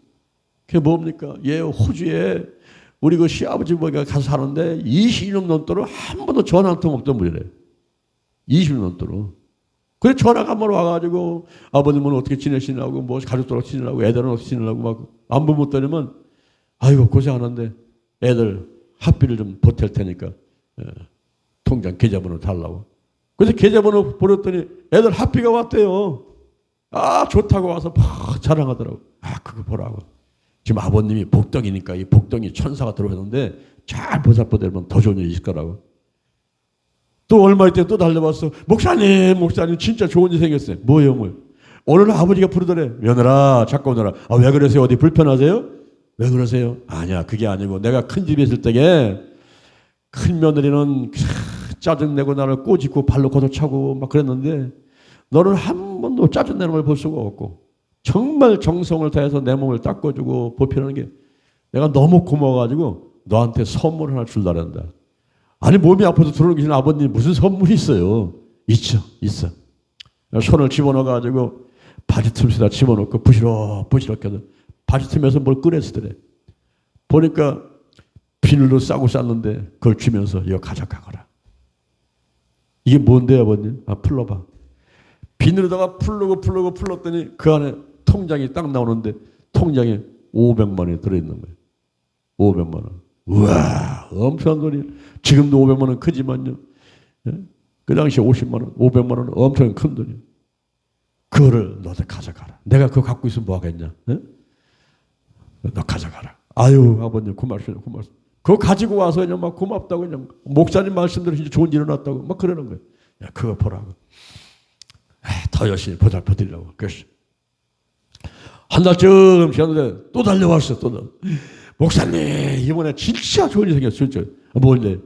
그게 뭡니까? 호주에 우리 그 시아버지 보기가 가서 사는데 20년 넘도록 한 번도 전화 한 통 없던 분이래. 20년 넘도록. 그래 전화가 한 번 와가지고 아버님은 어떻게 지내시냐고 뭐 가족들 어떻게 지내냐고 애들은 어떻게 지내냐고 막 안부 묻더니만 아이고 고생하는데 애들 학비를 좀 보탤 테니까 통장 계좌번호 달라고. 그래서 계좌번호 보냈더니 애들 학비가 왔대요. 아 좋다고 와서 막 자랑하더라고. 아 그거 보라고. 지금 아버님이 복덩이니까 이 복덩이 천사가 들어오는데 잘 보살펴드리면 더 좋은 일이 있을 거라고. 또 얼마 있대 또 달려왔어. 목사님 진짜 좋은 일 생겼어요. 뭐예요 뭐. 오늘 아버지가 부르더래. 며느라 자꾸 오느라. 아 왜 그러세요? 어디 불편하세요? 왜 그러세요? 아니야 그게 아니고 내가 큰 집에 있을 때에 큰 며느리는 짜증내고 나를 꼬집고 발로 걷어차고 막 그랬는데 너는 한 번도 짜증내는 걸 볼 수가 없고 정말 정성을 다해서 내 몸을 닦아주고 보필하는 게 내가 너무 고마워가지고 너한테 선물 하나 줄라란다. 아니 몸이 아파서 들어오는 계신 아버님 무슨 선물이 있어요? 있어. 손을 집어넣어가지고 바지 틈에다 집어넣고 부시럭부시럭 바지 틈에서 뭘 꺼내쓰더래. 보니까 비늘로 싸고 쌌는데 그걸 주면서 이거 가져가거라. 이게 뭔데 아버님? 아 풀러봐. 비늘에다가 풀렀더니 그 안에 통장이 딱 나오는데 통장에 500만 원이 들어있는 거예요. 500만 원. 우와 엄청난 돈이. 지금도 500만 원 크지만요. 그 당시에 50만 원, 500만 원은 엄청 큰 돈이에요. 그거를 너한테 가져가라. 내가 그거 갖고 있으면 뭐 하겠냐? 너 가져가라. 아유 아버님 고맙습니다. 그거 가지고 와서 그냥 막 고맙다고 그냥 목사님 말씀대로 진짜 좋은 일 일어났다고 막 그러는 거예요. 야, 그거 보라고. 더 열심히 보답해드리려고. 그래서 한 달쯤 지났는데 또 달려왔어. 또 목사님 이번에 진짜 좋은 일이 생겼어. 진짜. 뭔데?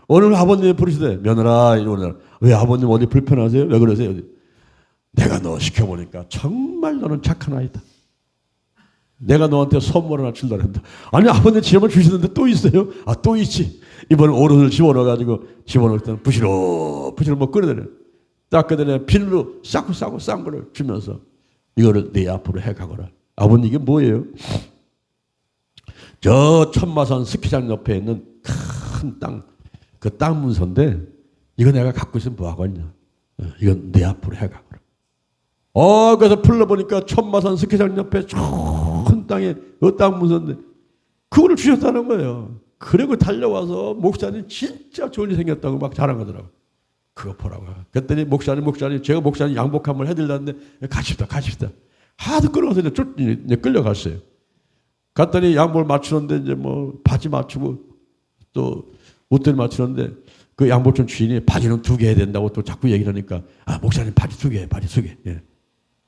오늘 아버님 부르시대. 며느라 이러냐. 왜 아버님 어디 불편하세요? 왜 그러세요? 내가 너 시켜보니까 정말 너는 착한 아이다. 내가 너한테 선물 하나 줄라 한다. 아니 아버님 지혜만 주시는데 또 있어요? 아 또 있지. 이번에 오른을 집어넣어가지고 집어넣을 때는 부시러 뭐 끌어내려. 딱 그대로 비닐로 싸고 싼 거를 주면서 이거를 네 앞으로 해가거라. 아버님 이게 뭐예요? 저 천마산 스키장 옆에 있는 큰 땅, 그 땅 문서인데 이거 내가 갖고 있으면 뭐하겠냐. 이건 내 앞으로 해가거라. 그래서 풀러보니까 천마산 스키장 옆에 큰 땅에 그 땅 문서인데 그거를 주셨다는 거예요. 그리고 달려와서 목사님 진짜 좋은 일이 생겼다고 막 자랑하더라고. 그거 보라고. 그랬더니 목사님 제가 목사님 양복 한번 해드리려는데 가십시다. 하도 끌어가서 이제 끌려갔어요. 갔더니 양복을 맞추는데 이제 뭐 바지 맞추고 또 옷들 맞추는데 그 양복점 주인이 바지는 2개 해야 된다고 또 자꾸 얘기를 하니까 목사님 바지 2개. 예.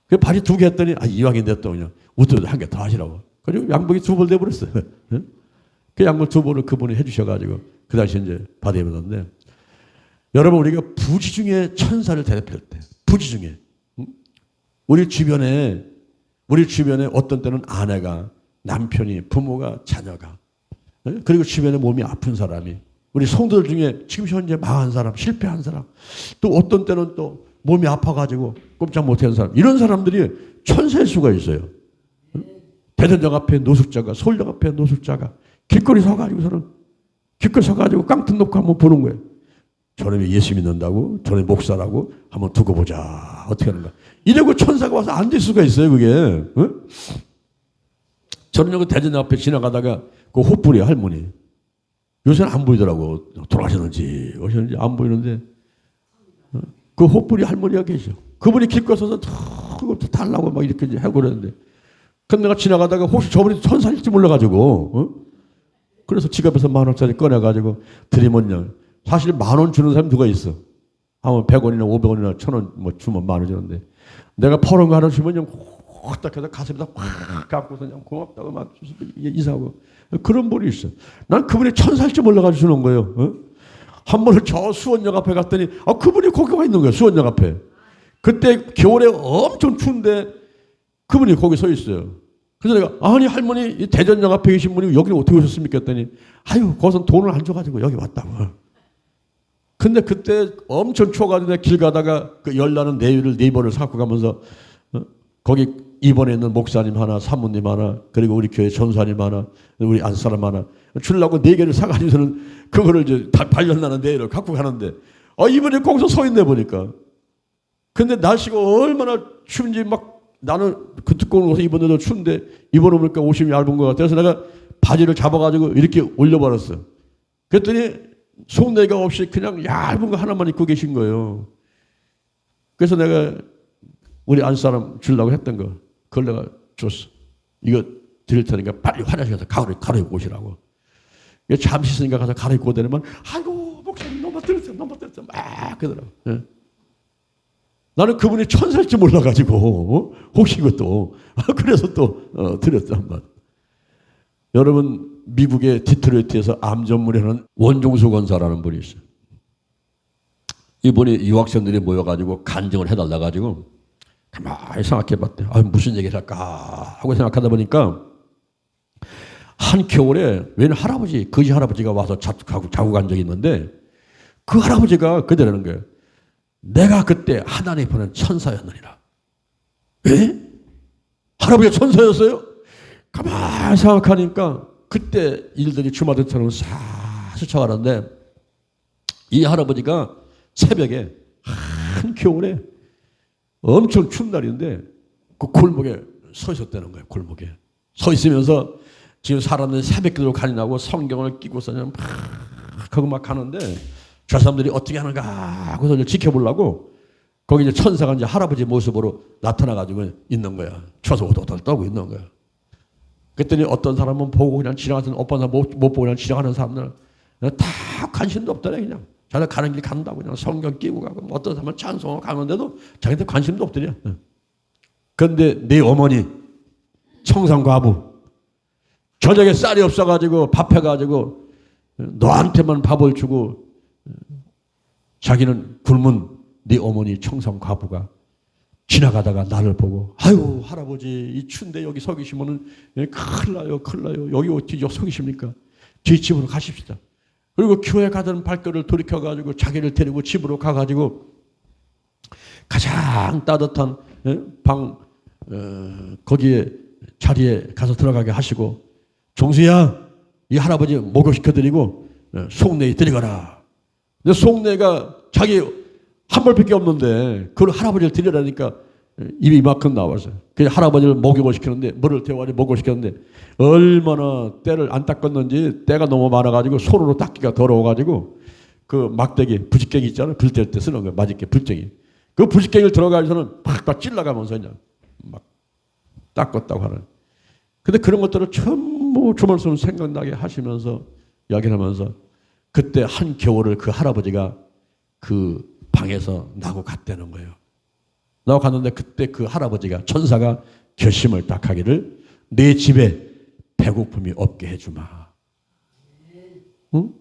그 바지 2개 했더니 이왕이 됐다 그냥 옷도 1개 더 하시라고. 그리고 양복이 2벌 돼버렸어요. 예? 그 양복 2벌을 그분이 해주셔가지고 그 당시 이제 받아입었는데 여러분 우리가 부지 중에 천사를 대접할 때 부지 중에 우리 주변에 어떤 때는 아내가 남편이 부모가 자녀가 그리고 주변에 몸이 아픈 사람이 우리 성도들 중에 지금 현재 망한 사람 실패한 사람 또 어떤 때는 또 몸이 아파가지고 꼼짝 못하는 사람 이런 사람들이 천사일 수가 있어요. 대전역 앞에 노숙자가 서울역 앞에 노숙자가 길거리 서가지고 깡통 놓고 한번 보는 거예요. 저놈이 예수 믿는다고? 저놈이 목사라고? 한번 두고 보자. 어떻게 하는가? 이러고 천사가 와서 앉을 수가 있어요, 그게. 응? 저는 여기 대전 앞에 지나가다가 그 호뿌리 할머니. 요새는 안 보이더라고. 돌아가셨는지, 오셨는지 안 보이는데. 그 호뿌리 할머니가 계셔. 그분이 길거리 서서 그것도 달라고 막 이렇게 하고 그러는데. 근데 내가 지나가다가 혹시 저분이 천사일지 몰라가지고, 그래서 지갑에서 10,000원짜리 꺼내가지고 드리면요. 사실 10,000원 주는 사람이 누가 있어? 아마 100원이나 500원이나 1,000원 뭐 주면 10,000원 주는데 내가 퍼런 거 하나 주면 그냥 딱 해서 가슴에다 확 감고서 그냥 고맙다고 막 인사하고 그런 분이 있어. 난 그분이 천사일지 몰라가지고 주는 거예요. 한 번은 저 수원역 앞에 갔더니 그분이 거기 와 있는 거예요. 수원역 앞에. 그때 겨울에 엄청 추운데 그분이 거기 서 있어요. 그래서 내가 아니 할머니 대전역 앞에 계신 분이 여기 어떻게 오셨습니까? 했더니 거기서 돈을 안 줘가지고 여기 왔다고. 근데 그때 엄청 추워가지고 길 가다가 그 열나는 네이버를 4번을 사고 가면서 거기 입원해 있는 목사님 하나, 사모님 하나, 그리고 우리 교회 전사님 하나, 우리 안사람 하나 주려고 4개를 사가지고서는 그거를 이제 다 발열나는 네이버를 갖고 가는데 이번에 거기서 서 있네 보니까. 근데 날씨가 얼마나 추운지 막 나는 그 두꺼운 옷을 입었는데도 추운데 입어놓으니까 옷이 얇은 것 같아서 내가 바지를 잡아가지고 이렇게 올려버렸어. 그랬더니 속내가 없이 그냥 얇은 거 하나만 입고 계신 거예요. 그래서 내가 우리 안사람 주려고 했던 거 그걸 내가 줬어. 이거 드릴 테니까 빨리 화장실 가서 갈아입고 오시라고. 잠시 있으니까 가서 갈아입고 오더니만 아이고 목사님 너무 들었어 막 그러더라고. 예. 나는 그분이 천사일지 몰라가지고 혹시 이것도 그래서 또 드렸어 한번. 여러분 미국의 디트로이트에서 암 전문하는 원종수 권사라는 분이 있어요. 이분이 유학생들이 모여가지고 간증을 해달라 가지고 가만히 생각해봤대. 무슨 얘기를 할까 하고 생각하다 보니까 한 겨울에 웬 할아버지 거지 할아버지가 와서 자고 간 적이 있는데 그 할아버지가 그러는 거예요. 내가 그때 하나님 보낸 천사였느니라. 에? 할아버지가 천사였어요? 가만히 생각하니까 그때 일들이 주마등처럼 싹 스쳐가는데 이 할아버지가 새벽에 한 겨울에 엄청 추운 날인데 그 골목에 서 있었다는 거예요. 골목에 서 있으면서 지금 사람들이 새벽기도로 가리나고 성경을 끼고서 그냥 막 하고 막 가는데 저 사람들이 어떻게 하는가 하고서 지켜보려고 거기 이제 천사가 이제 할아버지 모습으로 나타나가지고 있는 거야. 추워서 오돌오돌 떨고 있는 거야. 그랬더니 어떤 사람은 보고 그냥 지나가는, 어떤 사람은 못 보고 그냥 지나가는 사람들은 다 관심도 없더래. 그냥 자기가 가는 길 간다고 그냥 성경 끼고 가고, 어떤 사람은 찬송하고 가는데도 자기한테 관심도 없더래. 그런데 네 어머니 청산과부, 저녁에 쌀이 없어가지고 밥해가지고 너한테만 밥을 주고 자기는 굶은 네 어머니 청산과부가 지나가다가 나를 보고, 아유 할아버지 이 추운데 여기 서 계시면은 큰일 나요, 큰일 나요. 여기 어떻게 서 계십니까? 뒷집으로 가십시다. 그리고 교회 가던 발걸음을 돌이켜가지고 자기를 데리고 집으로 가가지고 가장 따뜻한 방 거기에 자리에 가서 들어가게 하시고, 종수야 이 할아버지 목욕시켜드리고 속내에 들이가라. 근데 속내가 자기 한 벌밖에 없는데 그걸 할아버지를 드리라니까 입이 이만큼 나와서 그 할아버지를 목욕을 시키는데, 물을 태워가지고 목욕을 시켰는데 얼마나 때를 안 닦았는지 때가 너무 많아가지고 손으로 닦기가 더러워가지고 그 막대기 부직갱이 있잖아요. 불 뗄 때 쓰는 거 맞을게 부직갱이, 그 부직갱이를 들어가서는 팍팍 찔러가면서 그냥 막 닦았다고 하는. 근데 그런 것들을 전부 조말씀 생각나게 하시면서 이야기를 하면서 그때 한 겨울을 그 할아버지가 그 방에서 나고 갔다는 거예요. 나고 갔는데 그때 그 할아버지가 천사가 결심을 딱 하기를 내 집에 배고픔이 없게 해주마. 응?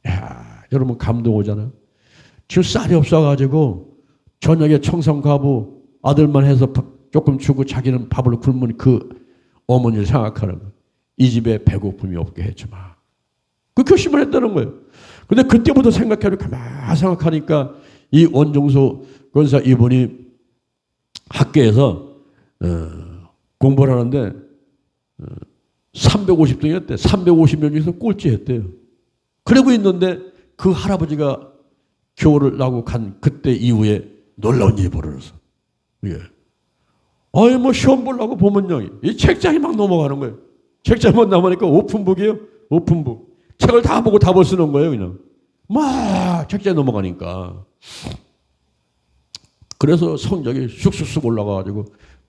야, 여러분 감동 오잖아요. 지금 쌀이 없어가지고 저녁에 청산과부 아들만 해서 조금 주고 자기는 밥을 굶은 그 어머니를 생각하는 거예요. 이 집에 배고픔이 없게 해주마. 그 결심을 했다는 거예요. 근데 그때부터 생각해도 가만히 생각하니까 이 원종수 권사 이분이 학교에서 공부를 하는데 350등이었대. 350명 중에서 꼴찌했대요. 그러고 있는데 그 할아버지가 교훈을 나고 간 그때 이후에 놀라운 일이 벌어졌어. 예. 아니 뭐 시험 보려고 보면요, 이 책장이 막 넘어가는 거예요. 책장만 남으니까 오픈북이에요. 오픈북. 책을 다 보고 답을 쓰는 거예요. 그냥 막 책장에 넘어가니까. 그래서 성적이 쑥쑥쑥 올라가가지고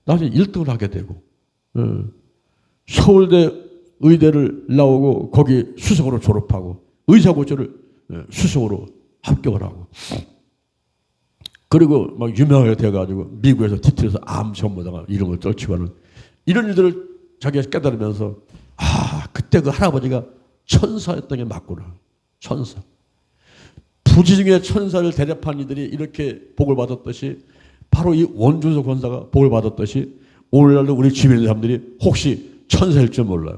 나중에 1등을 하게 되고, 서울대 의대를 나오고 거기 수석으로 졸업하고 의사고시를 수석으로 합격을 하고, 그리고 막 유명하게 돼가지고 미국에서 티틀에서 암 전문가가 이런 걸 떨치고 하는 이런 일들을 자기가 깨달으면서, 아 그때 그 할아버지가 천사였던 게 맞구나. 천사. 부지 중에 천사를 대접한 이들이 이렇게 복을 받았듯이 바로 이 원준석 권사가 복을 받았듯이 오늘날도 우리 주변의 사람들이 혹시 천사일 줄 몰라.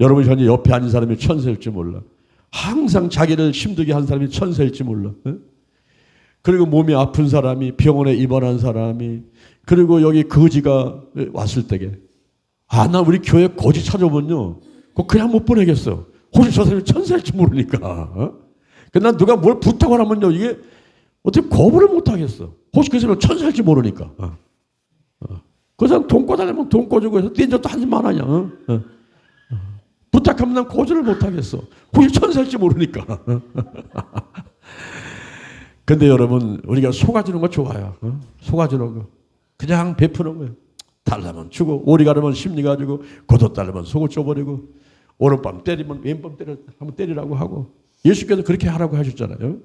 여러분 현재 옆에 앉은 사람이 천사일 줄 몰라. 항상 자기를 힘들게 한 사람이 천사일 줄 몰라. 그리고 몸이 아픈 사람이, 병원에 입원한 사람이, 그리고 여기 거지가 왔을 때게, 아, 나 우리 교회 거지 찾아보면요, 그냥 못 보내겠어. 혹시 저 사람이 천사일지 모르니까. 난 누가 뭘 부탁을 하면요, 이게 어떻게 거부를 못 하겠어. 혹시 그 사람이 천사일지 모르니까. 그 사람 돈 꿔달라면 돈 꿔주고 해서 뛴 적도 한지 많아냐. 부탁하면 난 거절을 못 하겠어. 혹시 천사일지 모르니까. 근데 여러분, 우리가 속아주는 거 좋아요. 속아주는 거. 그냥 베푸는 거예요. 달라면 주고, 오리 가르면 심리 가지고, 걷어 달라면 속을 줘버리고, 오른밤 때리면 왼밤 한번 때리라고 하고, 예수께서 그렇게 하라고 하셨잖아요.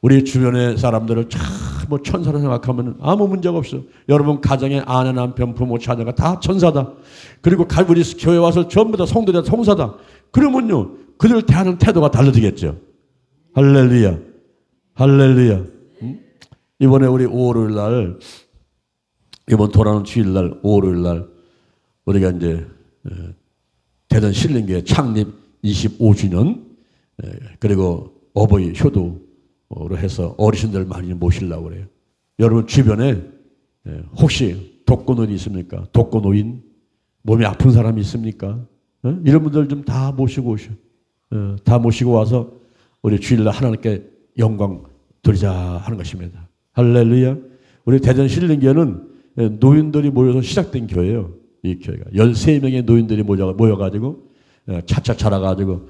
우리 주변의 사람들을 참 뭐 천사로 생각하면 아무 문제가 없어. 여러분 가정에 아내, 남편, 부모, 자녀가 다 천사다. 그리고 우리 교회 와서 전부 다 성도들 다 성사다. 그러면요, 그들을 대하는 태도가 달라지겠죠. 할렐루야. 할렐루야. 이번에 우리 5월요일 날, 이번 돌아오는 주일날 5월요일 날 우리가 이제 대전 신림교회 창립 25주년, 그리고 어버이 효도로 해서 어르신들 많이 모시려고 그래요. 여러분 주변에 혹시 독거노인이 있습니까? 독거노인, 몸이 아픈 사람이 있습니까? 이런 분들 좀 다 모시고 오셔. 다 모시고 와서 우리 주일날 하나님께 영광 드리자 하는 것입니다. 할렐루야. 우리 대전 신림교회는 노인들이 모여서 시작된 교회예요. 이 교회가 13명의 노인들이 모여가지고 차차 자라가지고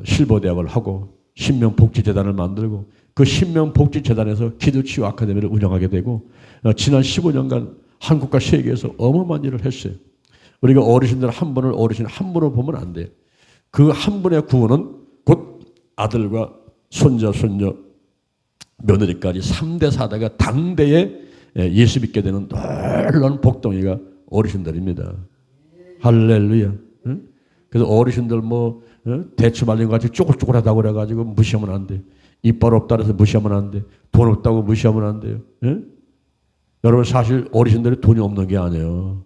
실버대학을 하고 신명복지재단을 만들고 그 신명복지재단에서 기도치유 아카데미를 운영하게 되고 지난 15년간 한국과 세계에서 어마어마한 일을 했어요. 우리가 어르신들 한 분을 어르신 한 분으로 보면 안 돼요. 그 한 분의 구원은 곧 아들과 손자, 손녀, 며느리까지 3대 4대가 당대에 예수 믿게 되는 놀라운 복덩이가 어르신들입니다. 할렐루야. 응? 그래서 어르신들 대추 말린 것 같이 쪼글쪼글하다고 그래가지고 무시하면 안 돼. 이빨 없다 그래서 무시하면 안 돼. 돈 없다고 무시하면 안 돼요. 응? 여러분 사실 어르신들이 돈이 없는 게 아니에요.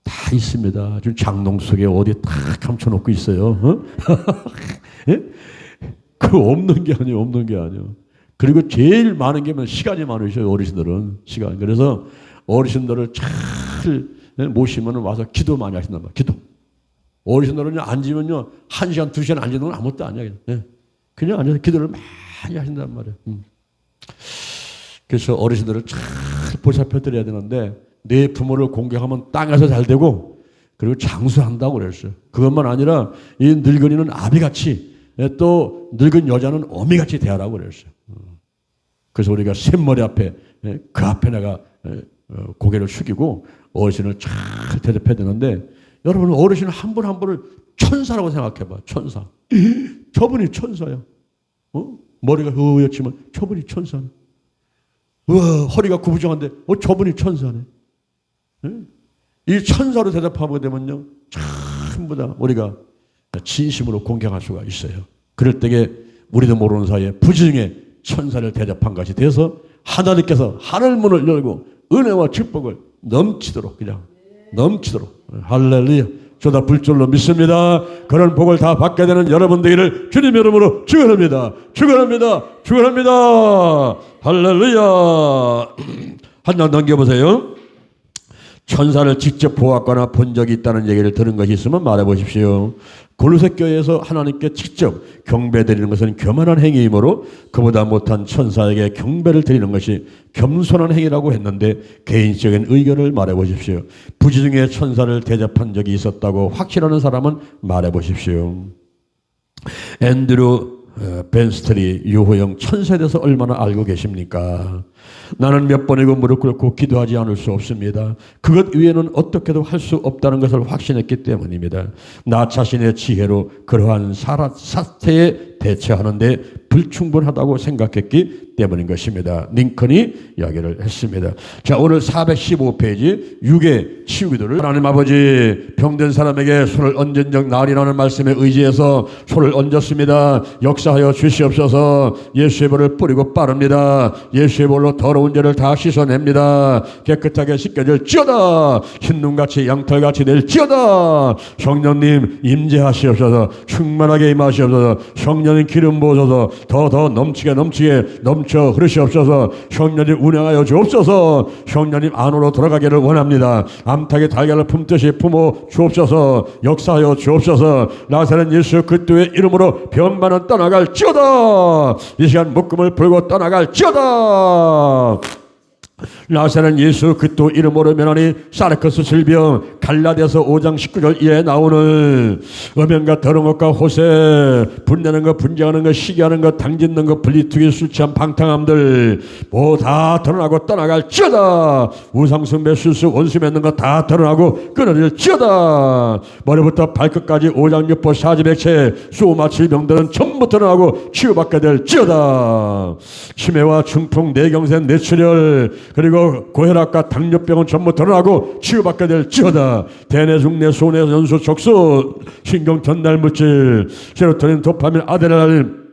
다 있습니다. 지금 장롱 속에 어디 다 감춰놓고 있어요. 어? 그 없는 게 아니에요. 없는 게 아니에요. 그리고 제일 많은 게 시간이 많으셔요. 어르신들은 시간. 그래서 어르신들을 잘 모시면 와서 기도 많이 하신단 말이에요. 기도. 어르신들은 앉으면요 1시간 2시간 앉는 건 아무것도 아니야. 그냥 앉아서 기도를 많이 하신단 말이에요. 그래서 어르신들을 잘 보살펴 드려야 되는데 내 부모를 공경하면 땅에서 잘 되고 그리고 장수한다고 그랬어요. 그것만 아니라 이 늙은이는 아비같이 또 늙은 여자는 어미같이 대하라고 그랬어요. 그래서 우리가 샘머리 앞에 그 앞에 내가 고개를 숙이고 어르신을 잘 대접해야 되는데 여러분 어르신 한 분 한 분을 천사라고 생각해봐. 천사. 저분이 천사야. 머리가 흐옇지만 저분이 천사네. 우와 허리가 구부정한데 저분이 천사네. 이 천사로 대답하게 되면요 전부 다 우리가 진심으로 공경할 수가 있어요. 그럴 때에 우리도 모르는 사이에 부지중에 천사를 대접한 것이 돼서 하나님께서 하늘문을 열고 은혜와 축복을 넘치도록 그냥 넘치도록 할렐루야. 저다 불절로 믿습니다. 그런 복을 다 받게 되는 여러분 되기를 주님 이름으로 축원합니다. 축원합니다. 축원합니다. 할렐루야. 한 장 넘겨보세요. 천사를 직접 보았거나 본 적이 있다는 얘기를 들은 것이 있으면 말해보십시오. 골로새 교회에서 하나님께 직접 경배드리는 것은 교만한 행위이므로 그보다 못한 천사에게 경배를 드리는 것이 겸손한 행위라고 했는데 개인적인 의견을 말해보십시오. 부지 중에 천사를 대접한 적이 있었다고 확신하는 사람은 말해보십시오. 앤드루 벤스트리 유호영 천사에 대해서 얼마나 알고 계십니까? 나는 몇 번이고 무릎 꿇고 기도하지 않을 수 없습니다. 그것 외에는 어떻게도 할 수 없다는 것을 확신했기 때문입니다. 나 자신의 지혜로 그러한 사태에 대처하는데 불충분하다고 생각했기 때문인 것입니다. 링컨이 이야기를 했습니다. 자, 오늘 415페이지 6의 치유기도를 하나님 아버지 병든 사람에게 손을 얹은 적 나으리라는 말씀에 의지해서 손을 얹었습니다. 역사하여 주시옵소서. 예수의 볼을 뿌리고 빠릅니다. 예수의 볼로 더러운 죄를 다 씻어냅니다. 깨끗하게 씻겨질지어다. 흰눈같이 양털같이 될지어다. 성령님 임재하시옵소서. 충만하게 임하시옵소서. 성령님 기름 부어서 더 넘치게 넘쳐 흐르시옵소서. 성령님 운행하여 주옵소서. 성령님 안으로 들어가기를 원합니다. 암탉의 달걀을 품듯이 품어 주옵소서. 역사하여 주옵소서. 나사렛 예수 그리스도의 이름으로 병만은 떠나갈지어다. 이 시간 묶음을 풀고 떠나갈지어다. 나사렛 예수 그리스도 이름으로 면하니 사르커스 질병 갈라디아서 5장 19절 이에 나오는 음행과 더러운 것과 호세 분내는 것 분쟁하는 것 시기하는 것 당짓는 것 분리투기 술 취한 방탕함들 뭐 다 드러나고 떠나갈지어다. 우상숭배 술수 원수 맺는 것 다 드러나고 끊어질지어다. 머리부터 발끝까지 5장 6보 사지백체 수오마 질병들은 전부 드러나고 치유받게 될지어다. 치매와 중풍 뇌경색 뇌출혈 그리고 고혈압과 당뇨병은 전부 드러나고 치유받게 될지어다. 대뇌 중뇌 소뇌 연수 족수 신경 전달 물질 세로토닌 도파민 아드레날린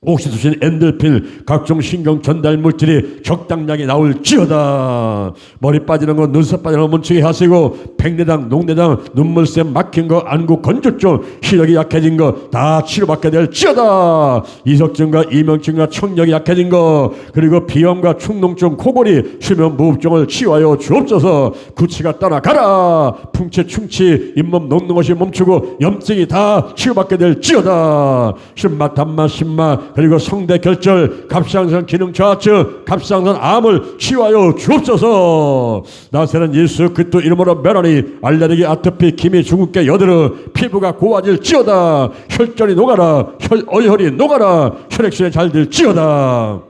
옥시토신, 엔돌핀, 각종 신경 전달 물질이 적당량이 나올지어다. 머리 빠지는 거, 눈썹 빠지는 거 멈추게 하시고 백내장, 녹내장, 눈물샘 막힌 거, 안구 건조증, 시력이 약해진 거 다 치료받게 될지어다. 이석증과 이명증과 청력이 약해진 거, 그리고 비염과 축농증, 코골이, 수면 무호흡증을 치유하여 주옵소서. 구취가 떠나가라. 풍치, 충치, 잇몸 녹는 것이 멈추고 염증이 다 치유받게 될지어다. 신마, 단마, 신마 그리고 성대 결절, 갑상선 기능 저하증, 갑상선 암을 치유하여 주옵소서. 나사렛 예수 그리스도 이름으로 멸하니 알레르기, 아토피, 기미, 중국계, 여드름, 피부가 고와질지어다. 혈전이 녹아라. 어혈이 녹아라. 혈액순환이 잘 될지어다.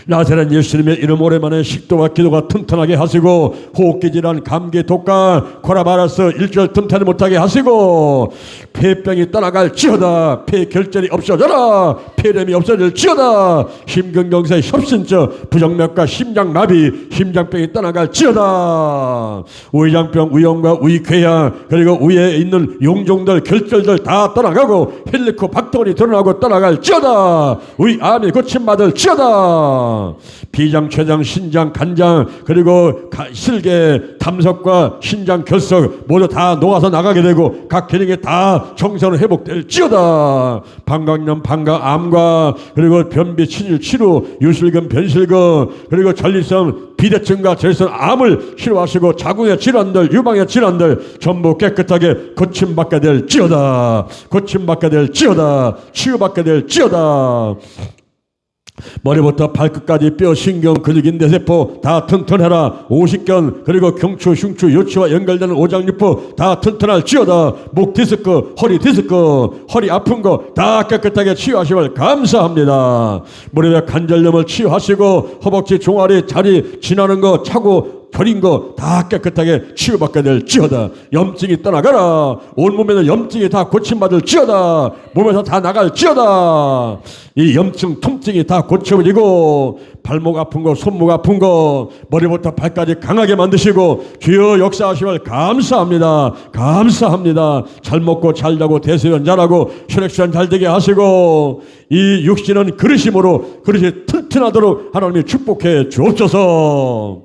나사렛 예수님의 이름 오랜만에 식도와 기도가 튼튼하게 하시고 호흡기 질환, 감기, 독감, 코로나바이러스 일절 틈타지 못하게 하시고 폐병이 떠나갈지어다. 폐결절이 없어져라. 폐렴이 없어질지어다. 심근경색, 협신증, 부정맥과 심장마비, 심장병이 떠나갈지어다. 위장병, 위염과 위궤양, 그리고 위에 있는 용종들, 결절들 다 떠나가고 헬리코 박동원이 드러나고 떠나갈지어다. 위암이 고침받을지어다. 비장, 췌장, 신장, 간장, 그리고 실계, 담석과 신장, 결석 모두 다 녹아서 나가게 되고 각 기능이 다 정상으로 회복될지어다. 방광염, 방광암과 그리고 변비, 친일, 치루, 유실금, 변실금, 그리고 전립선, 비대증과 전립선 암을 치료하시고 자궁의 질환들, 유방의 질환들 전부 깨끗하게 고침받게 될지어다. 고침받게 될지어다. 치유받게 될지어다. 머리부터 발끝까지 뼈, 신경, 근육, 인대세포 다 튼튼해라. 오십견, 그리고 경추, 흉추, 요추와 연결되는 오장육부 다 튼튼할지어다. 목 디스크, 허리 디스크, 허리 아픈 거 다 깨끗하게 치유하시길 감사합니다. 무릎의 관절염을 치유하시고 허벅지, 종아리, 다리 지나는 거, 차고 버린 거 다 깨끗하게 치유받게 될지어다. 염증이 떠나가라. 온몸에는 염증이 다 고침받을지어다. 몸에서 다 나갈지어다. 이 염증, 통증이 다 고쳐버리고 발목 아픈 거, 손목 아픈 거 머리부터 발까지 강하게 만드시고 주여 역사하시길 감사합니다. 감사합니다. 잘 먹고 잘 자고 대소연 잘하고 혈액순환 잘 되게 하시고 이 육신은 그릇임으로 그릇이 튼튼하도록 하나님이 축복해 주옵소서.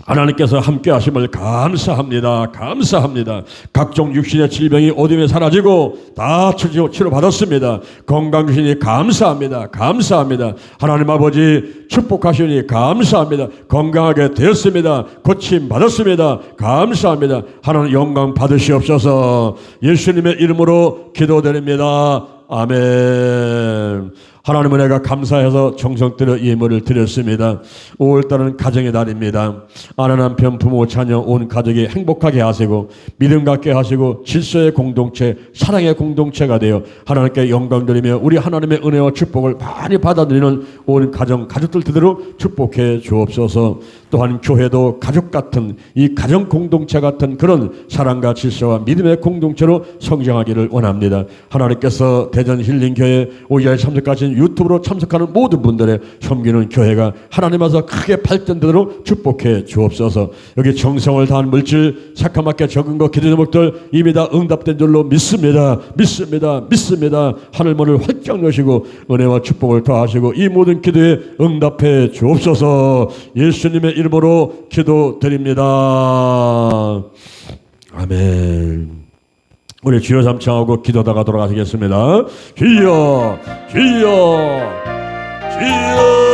하나님께서 함께 하심을 감사합니다. 감사합니다. 각종 육신의 질병이 어둠에 사라지고 다 치료받았습니다. 건강 주시니 감사합니다. 감사합니다. 하나님 아버지 축복하시니 감사합니다. 건강하게 되었습니다. 고침 받았습니다. 감사합니다. 하나님 영광 받으시옵소서. 예수님의 이름으로 기도드립니다. 아멘. 하나님 은혜가 감사해서 정성 들여 예물을 드렸습니다. 5월달은 가정의 달입니다. 아내, 남편, 부모, 자녀 온 가족이 행복하게 하시고 믿음 갖게 하시고 질서의 공동체, 사랑의 공동체가 되어 하나님께 영광 드리며 우리 하나님의 은혜와 축복을 많이 받아들이는 온 가족들 되도록 축복해 주옵소서. 또한 교회도 가족 같은 이 가정 공동체 같은 그런 사랑과 질서와 믿음의 공동체로 성장하기를 원합니다. 하나님께서 대전 힐링교회 오이아에 참석하신 유튜브로 참석하는 모든 분들의 섬기는 교회가 하나님 앞에서 크게 발전되도록 축복해 주옵소서. 여기 정성을 다한 물질 새카맣게 적은 것 기도 제목들 이미 다 응답된 줄로 믿습니다. 믿습니다. 믿습니다. 하늘문을 활짝 여시고 은혜와 축복을 더하시고 이 모든 기도에 응답해 주옵소서. 예수님의 이름으로 기도드립니다. 아멘. 우리 주여 삼창하고 기도하다가 돌아가시겠습니다. 주여, 주여, 주여.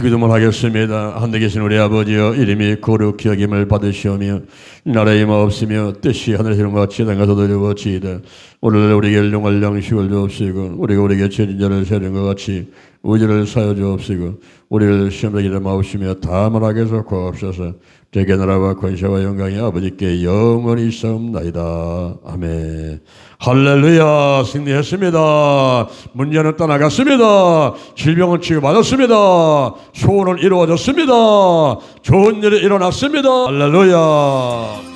기도문 하겠습니다. 하늘에 계신 우리 아버지여, 이름이 거룩히 여김을 받으시오며 나라의 마옵시며 뜻이 하늘에서 이룬 것 같이 땅에서도 이루어지이다. 오늘 우리에게 일용할 양식을 주옵시고 우리가 우리에게 죄진 자를 사하는 것 같이 우리를 사여 주옵시고 우리를 시험하게 하지 마옵시며 다만 악에서 구하옵소서. 대개 나라와 권세와 영광이 아버지께 영원히 있사옵나이다. 아멘. 할렐루야. 승리했습니다. 문제는 떠나갔습니다. 질병은 치유받았습니다. 소원은 이루어졌습니다. 좋은 일이 일어났습니다. 할렐루야.